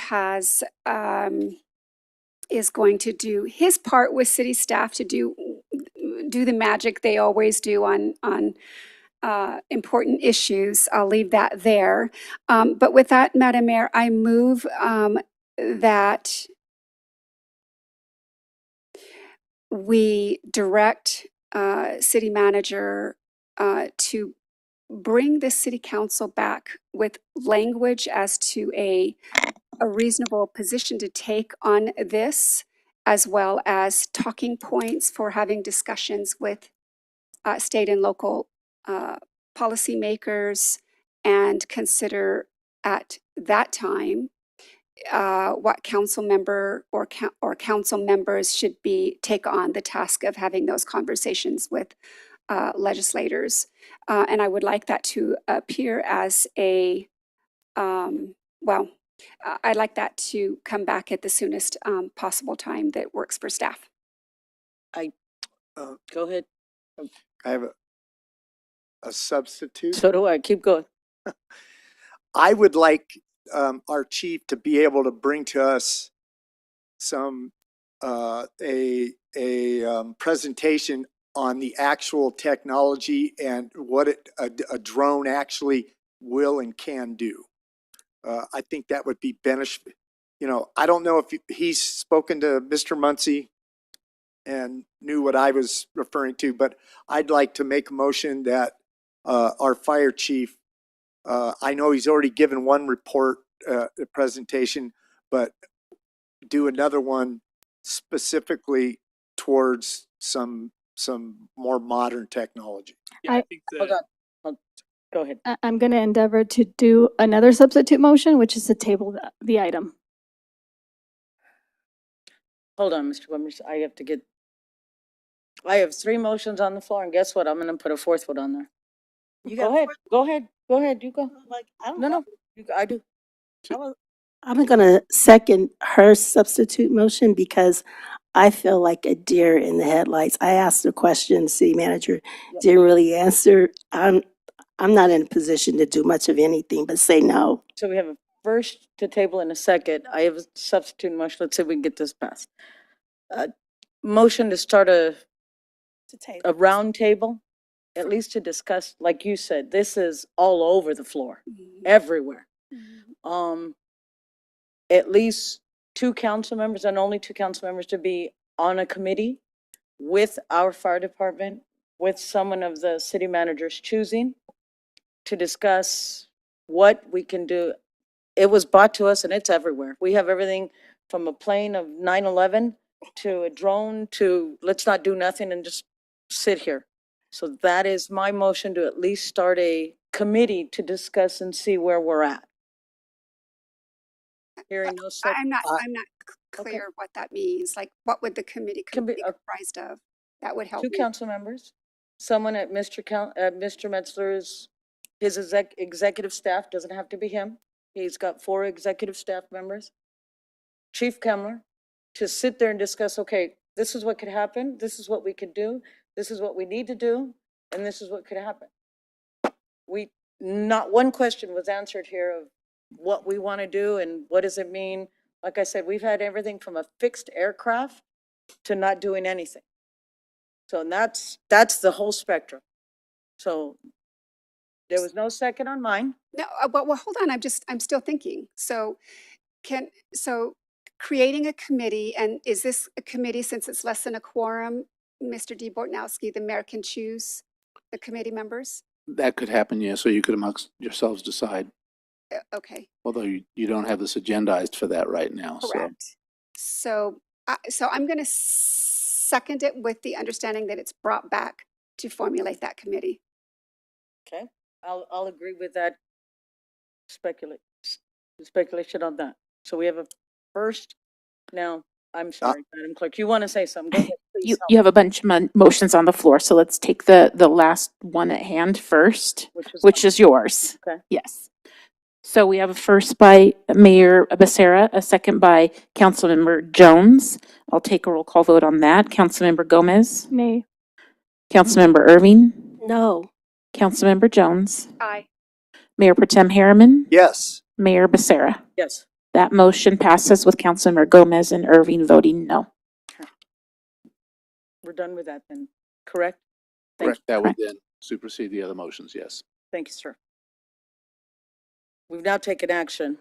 is going to do his part with city staff to do the magic they always do on important issues, I'll leave that there. But with that, Madam Mayor, I move that we direct city manager to bring the city council back with language as to a reasonable position to take on this, as well as talking points for having discussions with state and local policymakers, and consider at that time what council member or council members should take on the task of having those conversations with legislators. And I would like that to appear as a well, I'd like that to come back at the soonest possible time that works for staff. Go ahead. I have a substitute. So do I. Keep going. I would like our chief to be able to bring to us some presentation on the actual technology and what a drone actually will and can do. I think that would be beneficial. You know, I don't know if he's spoken to Mr. Muncy and knew what I was referring to, but I'd like to make a motion that our fire chief, I know he's already given one report, presentation, but do another one specifically towards some more modern technology. Yeah, I think Hold that, on. Go ahead. I'm going to endeavor to do another substitute motion, which is to table the item. Hold on, Mr. Williams. I have 3 motions on the floor, and guess what? I'm gonna put a 4th one on there. Go ahead, go ahead, go ahead, you go. No, I do. I'm gonna second her substitute motion because I feel like a deer in the headlights. I asked a question, city manager didn't really answer. I'm not in a position to do much of anything but say no. So we have a first to table and a second. I have a substitute motion. Let's see if we can get this passed. Motion to start a round table, at least to discuss, like you said, this is all over the floor, everywhere. At least 2 council members and only 2 council members to be on a committee with our fire department, with someone of the city manager's choosing to discuss what we can do. It was brought to us and it's everywhere. We have everything from a plane of 9/11 to a drone to let's not do nothing and just sit here. So that is my motion to at least start a committee to discuss and see where we're at. Hearing no I'm not Okay. clear what that means. Like, what would the committee Can be be comprised of? That would help 2 me. council members, someone at Mr. Metzler's, his executive staff, doesn't have to be him. He's got 4 executive staff members. Chief Kemmler, to sit there and discuss, okay, this is what could happen, this is what we could do, this is what we need to do, and this is what could happen. Not one question was answered here of what we want to do and what does it mean. Like I said, we've had everything from a fixed aircraft to not doing anything. So and that's the whole spectrum. So there was no second on mine. No, well, hold on. I'm still thinking. So creating a committee, and is this a committee, since it's less than a quorum, Mr. D. Bortnowski, the mayor can choose the committee members? That could happen, yes, so you could amongst yourselves decide, Okay, although you don't have this agendized for that right now, so. correct. So I'm going to second it with the understanding that it's brought back to formulate that committee. Okay, I'll agree with that speculation on that. So we have a first. Now, I'm sorry, Madam Clerk, you want to say something? Go ahead, please. You have a bunch of motions on the floor, so let's take the last one at hand first, which is yours. Okay. Yes. So we have a first by Mayor Becerra, a second by Councilmember Jones. I'll take a roll call vote on that. Councilmember Gomez, Nay. Councilmember Irving, No. Councilmember Jones, Aye. Mayor Protem Harriman, Yes. Mayor Becerra. Yes. That motion passes with Councilmember Gomez and Irving voting no. We're done with that then, correct? Thank Correct, that would then supersede the other motions, yes. Thank you, sir. We've now taken action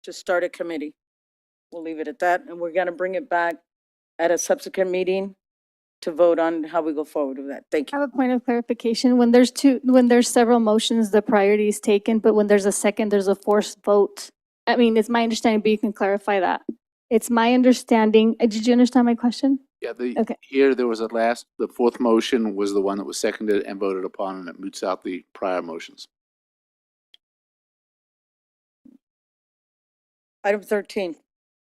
to start a committee. We'll leave it at that, and we're gonna bring it back at a subsequent meeting to vote on how we go forward with that. Thank I you. have a point of clarification. When there's several motions, the priority is taken, but when there's a second, there's a forced vote. I mean, it's my understanding, but you can clarify that. It's my understanding. Did you understand my question? Yeah, Okay. here there was the 4th motion was the one that was seconded and voted upon, and it moots out the prior motions. Item 13,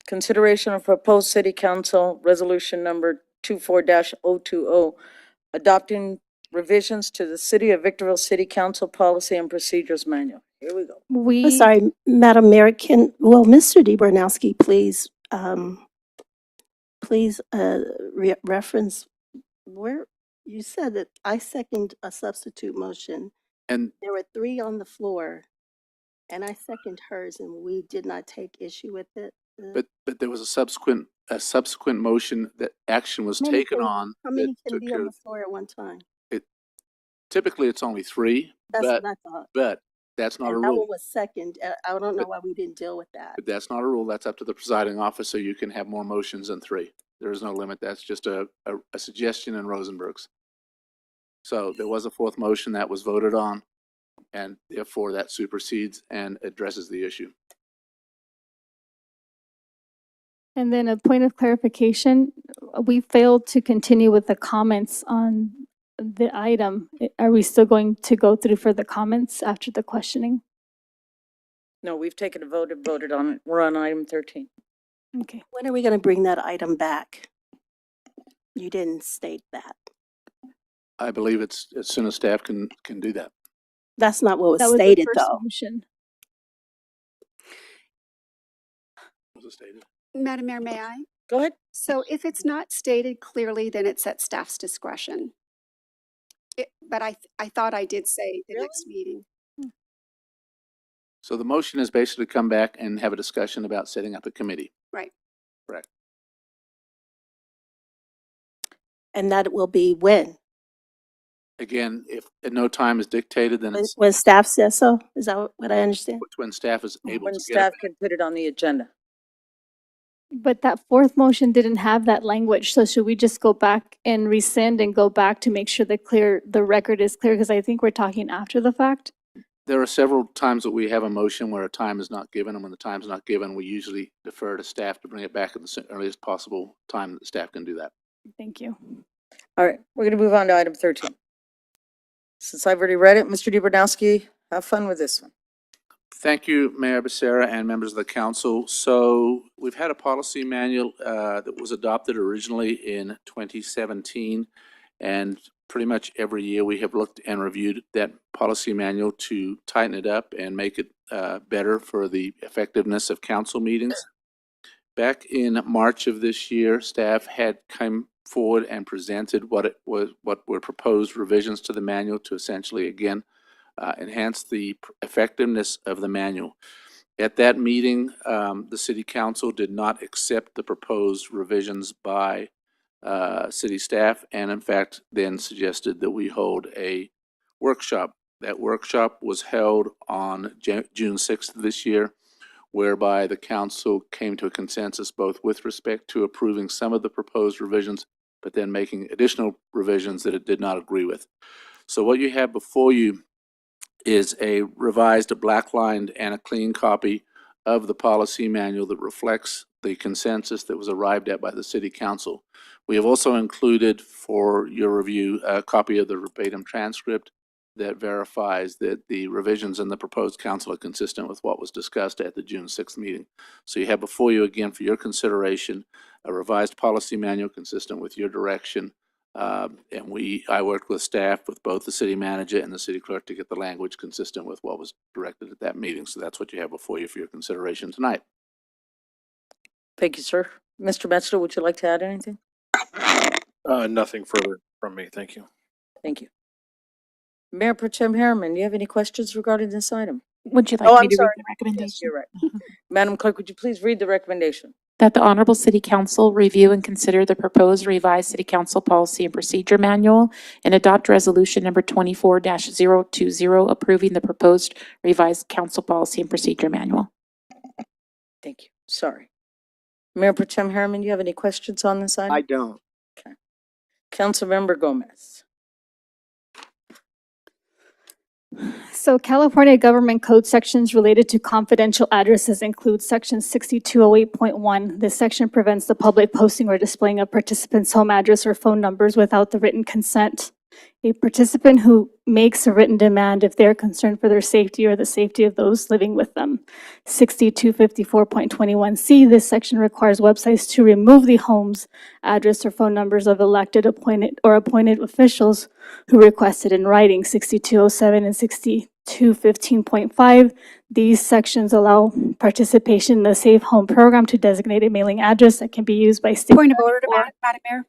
consideration of proposed city council resolution number 24-020, adopting revisions to the City of Victorville City Council Policy and Procedures Manual. Here we go. We. I'm sorry, Madam Mayor, Mr. DeBernowski, please, reference where, you said that I second a substitute motion. And There were 3 on the floor, and I second hers, and we did not take issue with it. but there was a subsequent motion that action was taken on. How that many can took be care on of- the floor at one time? Typically, it's only 3, That's but, what I thought. but that's not a And that rule. one was second. I don't know why we didn't deal with that. But that's not a rule. That's up to the presiding officer. You can have more motions than 3. There is no limit. That's just a suggestion in Rosenberg's. So there was a 4th motion that was voted on, and therefore that supersedes and addresses the issue. And then a point of clarification, we failed to continue with the comments on the item. Are we still going to go through for the comments after the questioning? No, we've taken a vote and voted on it. We're on item 13. Okay. When are we going to bring that item back? You didn't state that. I believe it's as soon as staff can do that. That's not what was That was the stated, first though. motion. Was it stated? Madam Mayor, may I? Go ahead. So if it's not stated clearly, then it's at staff's discretion. But I thought I did say the next meeting. So the motion is basically come back and have a discussion about setting up a committee. Right. Correct. And that will be when? Again, if at no time is dictated, then it's When staff says so? Is that what I understand? when staff is able When to get staff it. can put it on the agenda. But that 4th motion didn't have that language, so should we just go back and rescind and go back to make sure the record is clear? Because I think we're talking after the fact. There are several times that we have a motion where a time is not given, and when the time is not given, we usually defer to staff to bring it back at the earliest possible time that staff can do that. Thank you. All right, we're going to move on to item 13. Since I've already read it, Mr. DeBernowski, have fun with this one. Thank you, Mayor Becerra and members of the council. So we've had a policy manual that was adopted originally in 2017. And pretty much every year we have looked and reviewed that policy manual to tighten it up and make it better for the effectiveness of council meetings. Back in March of this year, staff had come forward and presented what were proposed revisions to the manual to essentially, again, enhance the effectiveness of the manual. At that meeting, the city council did not accept the proposed revisions by city staff, and in fact then suggested that we hold a workshop. That workshop was held on June 6th of this year, whereby the council came to a consensus both with respect to approving some of the proposed revisions, but then making additional revisions that it did not agree with. So what you have before you is a revised, a black-lined, and a clean copy of the policy manual that reflects the consensus that was arrived at by the city council. We have also included for your review a copy of the verbatim transcript that verifies that the revisions in the proposed council are consistent with what was discussed at the June 6th meeting. So you have before you, again, for your consideration, a revised policy manual consistent with your direction. And I worked with staff, with both the city manager and the city clerk, to get the language consistent with what was directed at that meeting. So that's what you have before you for your consideration tonight. Thank you, sir. Mr. Metzler, would you like to add anything? Nothing further from me. Thank you. Thank you. Mayor Pro Tem Harriman, do you have any questions regarding this item? Would you like Oh, me I'm to read sorry. the recommendation? Yes, you're right. Madam Clerk, would you please read the recommendation? That the Honorable City Council review and consider the proposed revised City Council Policy and Procedure Manual and adopt Resolution Number 24-020 approving the proposed revised Council Policy and Procedure Manual. Thank you. Sorry. Mayor Pro Tem Harriman, do you have any questions on this item? I don't. Councilmember Gomez. So California Government Code sections related to confidential addresses include Section 6208.1. This section prevents the public posting or displaying of participants' home address or phone numbers without the written consent A participant who makes a written demand if they're concerned for their safety or the safety of those living with them. 6254.21C, this section requires websites to remove the homes, address, or phone numbers of elected, appointed, or appointed officials who requested in writing. 6207 and 6215.5, these sections allow participation in the Safe Home Program to designate a mailing address that can be used by state. Point of order, Madam Mayor.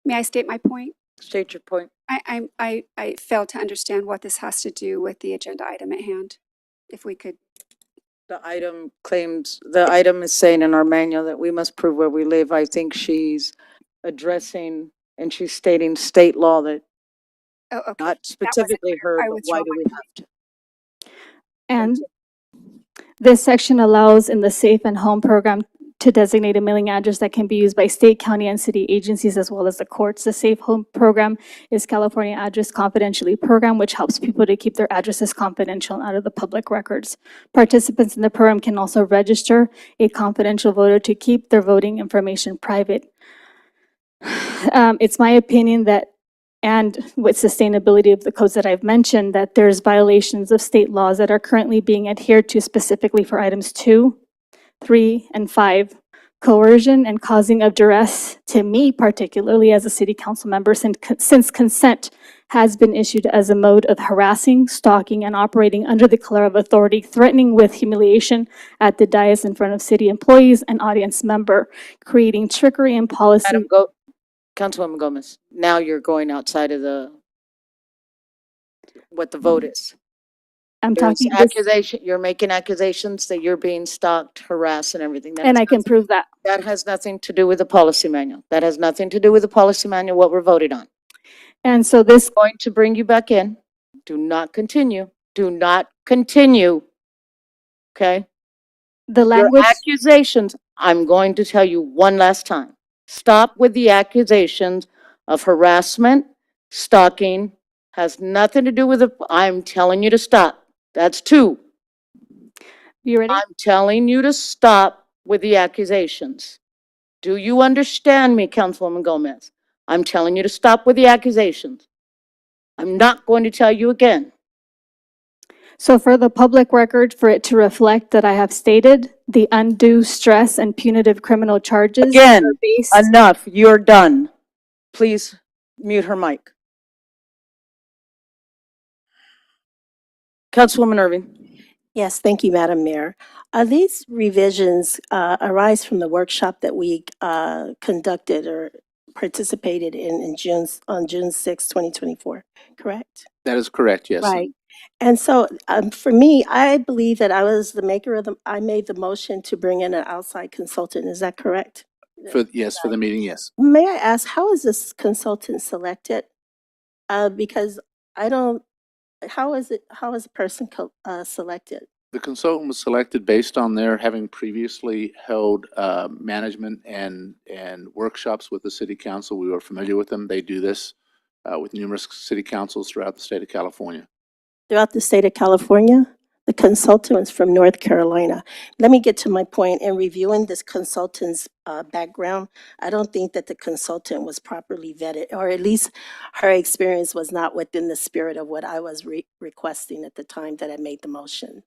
May I state my point? State your point. I fail to understand what this has to do with the agenda item at hand. If we could, The item is saying in our manual that we must prove where we live. I think she's addressing and she's stating state law that, oh, okay. not specifically her, I but withdraw why do my we have to? And this section allows in the Safe and Home Program to designate a mailing address that can be used by state, county, and city agencies as well as the courts. The Safe Home Program is California Address Confidentiality Program, which helps people to keep their addresses confidential and out of the public records. Participants in the program can also register a confidential voter to keep their voting information private. It's my opinion that, and with sustainability of the codes that I've mentioned, that there's violations of state laws that are currently being adhered to specifically for items 2, 3, and 5. Coercion and causing of duress to me particularly as a city council member since consent has been issued as a mode of harassing, stalking, and operating under the color of authority, threatening with humiliation at the dais in front of city employees and audience member, creating trickery in policy. Councilwoman Gomez, now you're going outside of what the vote is. I'm There's talking this, accusation, you're making accusations that you're being stalked, harassed, and everything. That and has I can nothing- prove that. That has nothing to do with the policy manual. That has nothing to do with the policy manual, what we're voting on. And so this, Going to bring you back in. Do not continue. Do not continue. Okay? the Your language, accusations, I'm going to tell you one last time. Stop with the accusations of harassment, stalking, has nothing to do with the, I'm telling you to stop. That's 2. you ready? I'm telling you to stop with the accusations. Do you understand me, Councilwoman Gomez? I'm telling you to stop with the accusations. I'm not going to tell you again. So for the public record, for it to reflect that I have stated the undue stress and punitive criminal charges. Again, are based- enough, you're done. Please mute her mic. Councilwoman Irving. Yes, thank you, Madam Mayor. These revisions arise from the workshop that we conducted or participated in on June 6, 2024, correct? That is correct, yes. Right. And so for me, I believe that I was the maker of I made the motion to bring in an outside consultant. Is that correct? Yes, for the meeting, yes. May I ask, how is this consultant selected? Because I don't, how is a person selected? The consultant was selected based on their having previously held management and workshops with the city council. We were familiar with them. They do this with numerous city councils throughout the state of California. Throughout the state of California? The consultant was from North Carolina. Let me get to my point. In reviewing this consultant's background, I don't think that the consultant was properly vetted, or at least her experience was not within the spirit of what I was requesting at the time that I made the motion.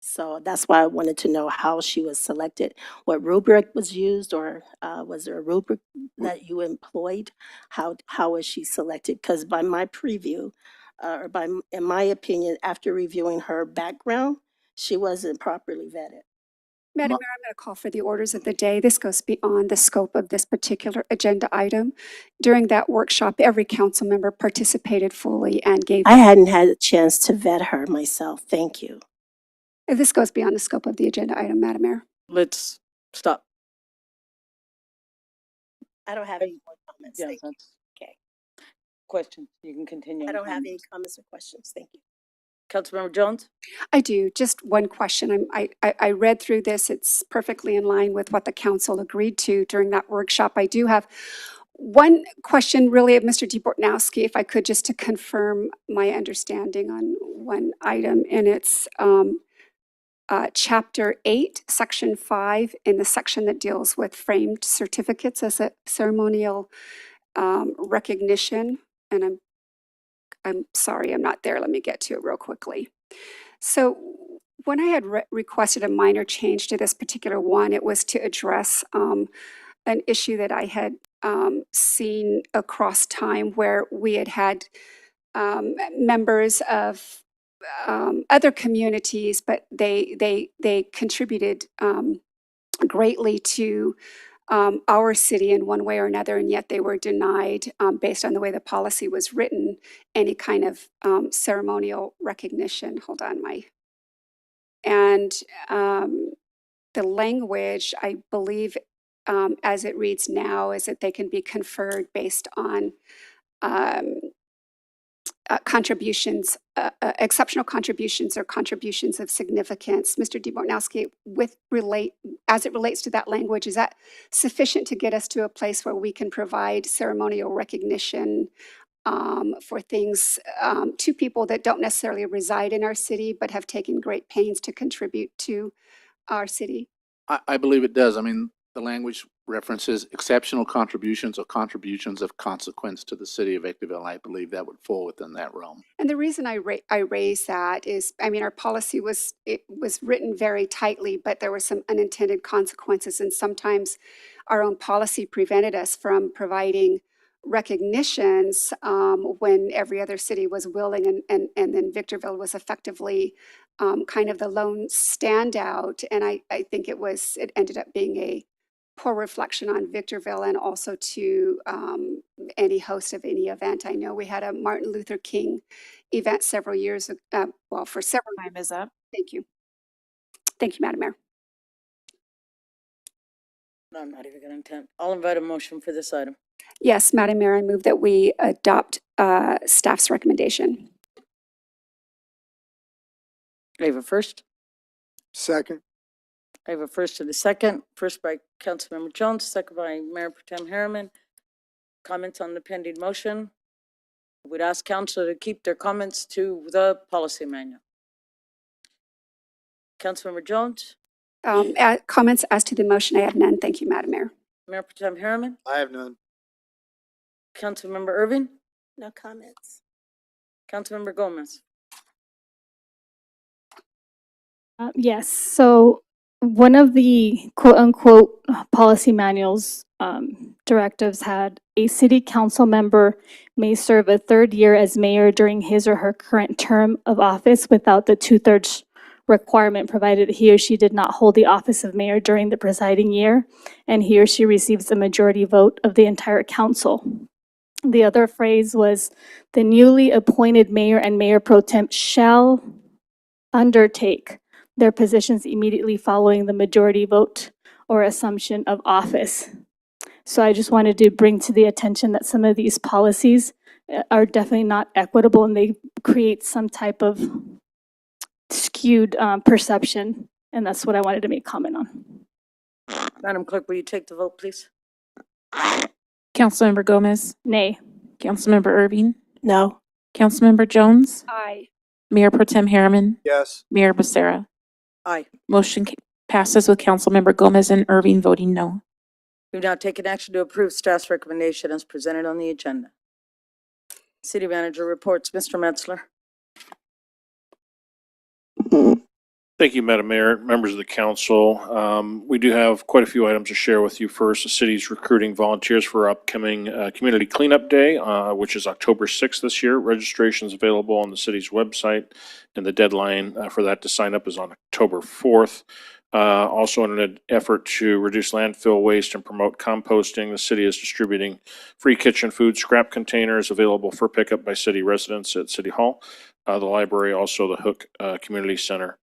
So that's why I wanted to know how she was selected, what rubric was used, or was there a rubric that you employed? How was she selected? Because by my preview, in my opinion, after reviewing her background, she wasn't properly vetted. Madam Mayor, I'm going to call for the orders of the day. This goes beyond the scope of this particular agenda item. During that workshop, every council member participated fully and gave. I hadn't had a chance to vet her myself. Thank you. This goes beyond the scope of the agenda item, Madam Mayor. Let's stop. I don't have any more comments. Yeah, Thank you. that's Okay. question. You can continue. I don't have any comments or questions. Thank you. Councilmember Jones? I do. Just one question. I read through this. It's perfectly in line with what the council agreed to during that workshop. I do have one question really of Mr. DeBortnowski, if I could, just to confirm my understanding on one item. And it's Chapter 8, Section 5, in the section that deals with framed certificates as a ceremonial recognition. And I'm I'm sorry, I'm not there. Let me get to it real quickly. So when I had requested a minor change to this particular one, it was to address an issue that I had seen across time where we had members of other communities, but they contributed greatly to our city in one way or another, and yet they were denied, based on the way the policy was written, any kind of ceremonial recognition. Hold on, and the language, I believe, as it reads now, is that they can be conferred based on contributions, exceptional contributions or contributions of significance. Mr. DeBornowski, as it relates to that language, is that sufficient to get us to a place where we can provide ceremonial recognition for things to people that don't necessarily reside in our city, but have taken great pains to contribute to our city? I believe it does. I mean, the language references exceptional contributions or contributions of consequence to the city of Victorville. I believe that would fall within that realm. And the reason I raise that is, I mean, our policy was written very tightly, but there were some unintended consequences, and sometimes our own policy prevented us from providing recognitions when every other city was willing, and then Victorville was effectively kind of the lone standout. And I think it ended up being a poor reflection on Victorville and also to any host of any event. I know we had a Martin Luther King event several years ago, for several years. Time is up. Thank you. Thank you, Madam Mayor. No, I'm not even going to intend. I'll invite a motion for this item. Yes, Madam Mayor, I move that we adopt staff's recommendation. I have a first. Second. I have a first and a second. First by Councilmember Jones, second by Mayor Pro Tem Harriman. Comments on the pending motion? I would ask council to keep their comments to the policy manual. Councilmember Jones, Comments as to the motion, I have none. Thank you, Madam Mayor. Mayor Pro Tem Harriman, I have none. Councilmember Irving, No comments. Councilmember Gomez. Yes, so one of the quote-unquote policy manuals directives had a city council member may serve a third year as mayor during his or her current term of office without the 2/3 requirement, provided he or she did not hold the office of mayor during the presiding year, and he or she receives a majority vote of the entire council. The other phrase was, the newly appointed mayor and mayor pro tem shall undertake their positions immediately following the majority vote or assumption of office. So I just wanted to bring to the attention that some of these policies are definitely not equitable, and they create some type of skewed perception, and that's what I wanted to make comment on. Madam Clerk, will you take the vote, please? Councilmember Gomez, Nay. Councilmember Irving, No. Councilmember Jones, Aye. Mayor Pro Tem Harriman, Yes. Mayor Becerra. Aye. Motion passes with Councilmember Gomez and Irving voting no. We've now taken action to approve staff's recommendation as presented on the agenda. City Manager reports. Mr. Metzler. Thank you, Madam Mayor, members of the council. We do have quite a few items to share with you. First, the city's recruiting volunteers for upcoming Community Cleanup Day, which is October 6th this year. Registration is available on the city's website, and the deadline for that to sign up is on October 4th. Also, in an effort to reduce landfill waste and promote composting, the city is distributing free kitchen food scrap containers available for pickup by city residents at City Hall, the library, also the Hook Community Center.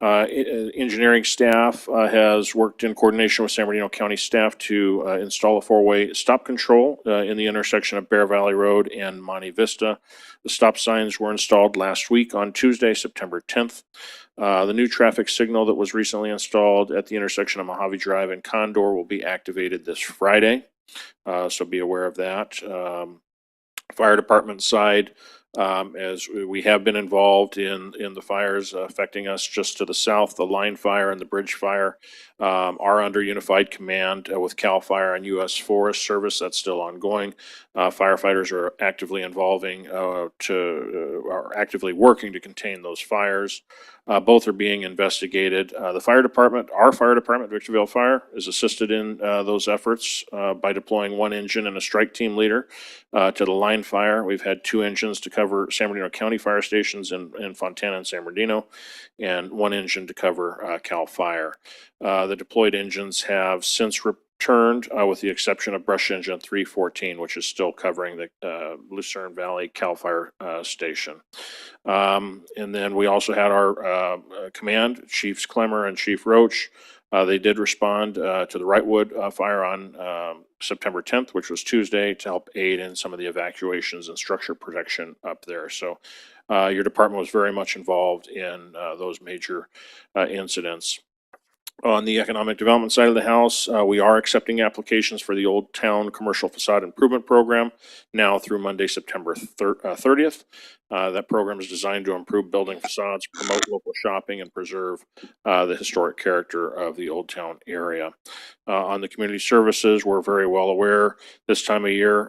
Engineering staff has worked in coordination with San Bernardino County staff to install a four-way stop control in the intersection of Bear Valley Road and Monte Vista. The stop signs were installed last week on Tuesday, September 10th. The new traffic signal that was recently installed at the intersection of Mojave Drive and Condor will be activated this Friday, so be aware of that. Fire department side, as we have been involved in the fires affecting us just to the south. The line fire and the bridge fire are under unified command with CAL FIRE and U.S. Forest Service. That's still ongoing. Firefighters are actively are actively working to contain those fires. Both are being investigated. The fire department, our fire department, Victorville Fire, is assisted in those efforts by deploying one engine and a strike team leader to the line fire. We've had 2 engines to cover San Bernardino County fire stations in Fontana and San Bernardino, and 1 engine to cover CAL FIRE. The deployed engines have since returned, with the exception of brush engine 314, which is still covering the Lucerne Valley CAL FIRE station. And then we also had our command, Chiefs Clemmer and Chief Roach. They did respond to the Wrightwood fire on September 10th, which was Tuesday, to help aid in some of the evacuations and structure protection up there. So your department was very much involved in those major incidents. On the economic development side of the house, we are accepting applications for the Old Town Commercial Facade Improvement Program now through Monday, September 30th. That program is designed to improve building facades, promote local shopping, and preserve the historic character of the Old Town area. On the community services, we're very well aware this time of year,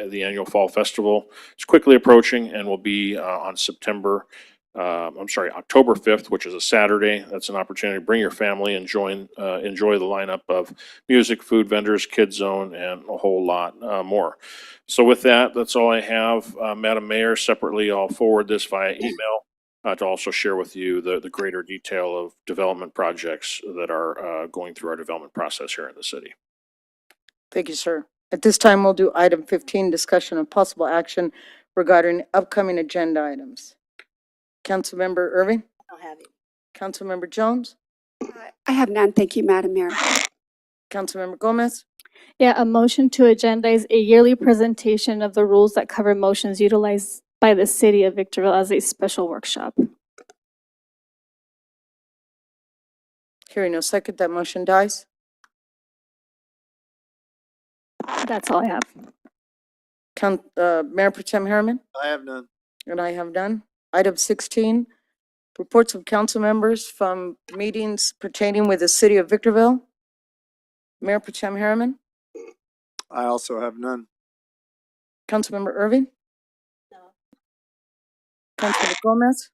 the annual Fall Festival is quickly approaching and will be on October 5th, which is a Saturday. That's an opportunity to bring your family and enjoy the lineup of music, food vendors, kids zone, and a whole lot more. So with that, that's all I have. Madam Mayor, separately, I'll forward this via email to also share with you the greater detail of development projects that are going through our development process here in the city. Thank you, sir. At this time, we'll do item 15, discussion of possible action regarding upcoming agenda items. Councilmember Irving? I'll have it. Councilmember Jones? I have none. Thank you, Madam Mayor. Councilmember Gomez? Yeah, a motion to agendize a yearly presentation of the rules that cover motions utilized by the city of Victorville as a special workshop. Hearing no second, that motion dies. That's all I have. Mayor Pro Tem Harriman? I have none. And I have none. Item 16, reports of council members from meetings pertaining with the city of Victorville. Mayor Pro Tem Harriman? I also have none. Councilmember Irving? No. Councilmember Gomez?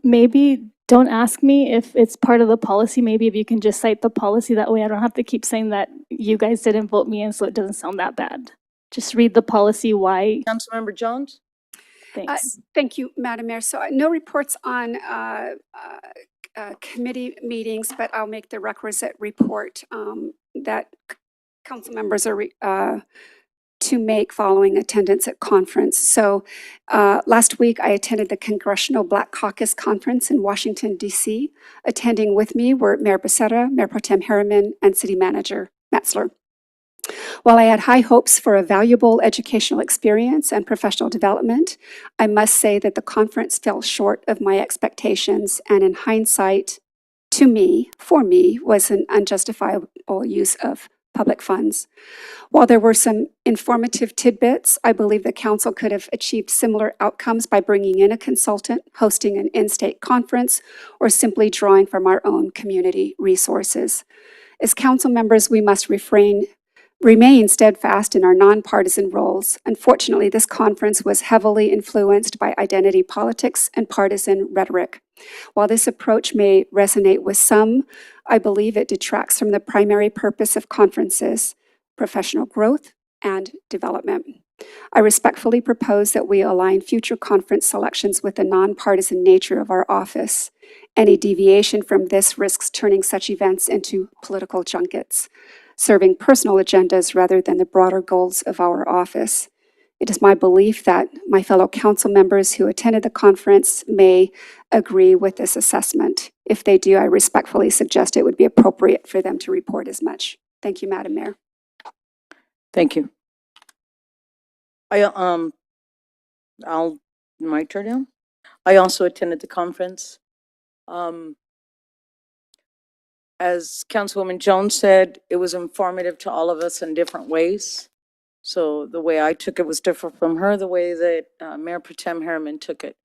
Maybe don't ask me if it's part of the policy. Maybe if you can just cite the policy, that way I don't have to keep saying that you guys didn't vote me in, so it doesn't sound that bad. Just read the policy, why. Councilmember Jones? Thanks. Thank you, Madam Mayor. So no reports on committee meetings, but I'll make the requisite report that council members are to make following attendance at conference. So last week, I attended the Congressional Black Caucus Conference in Washington, D.C. Attending with me were Mayor Becerra, Mayor Pro Tem Harriman, and City Manager Metzler. While I had high hopes for a valuable educational experience and professional development, I must say that the conference fell short of my expectations, and in hindsight, for me, was an unjustifiable use of public funds. While there were some informative tidbits, I believe the council could have achieved similar outcomes by bringing in a consultant, hosting an in-state conference, or simply drawing from our own community resources. As council members, we must remain steadfast in our nonpartisan roles. Unfortunately, this conference was heavily influenced by identity politics and partisan rhetoric. While this approach may resonate with some, I believe it detracts from the primary purpose of conferences, professional growth and development. I respectfully propose that we align future conference selections with the nonpartisan nature of our office. Any deviation from this risks turning such events into political junkets, serving personal agendas rather than the broader goals of our office. It is my belief that my fellow council members who attended the conference may agree with this assessment. If they do, I respectfully suggest it would be appropriate for them to report as much. Thank you, Madam Mayor. Thank you. My turn now. I also attended the conference. As Councilwoman Jones said, it was informative to all of us in different ways. So the way I took it was different from her, the way that Mayor Pro Tem Harriman took it.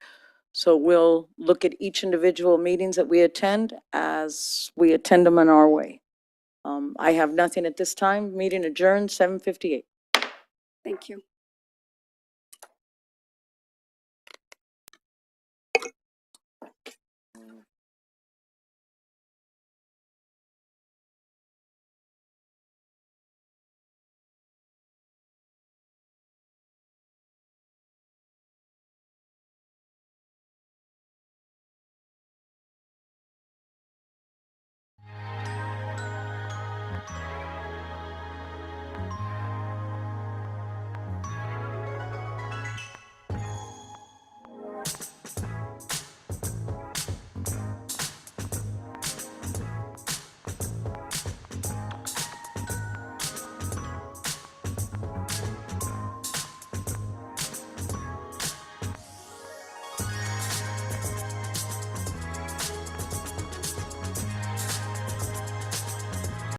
So we'll look at each individual meetings that we attend as we attend them in our way. I have nothing at this time. Meeting adjourned, 7:58. Thank you.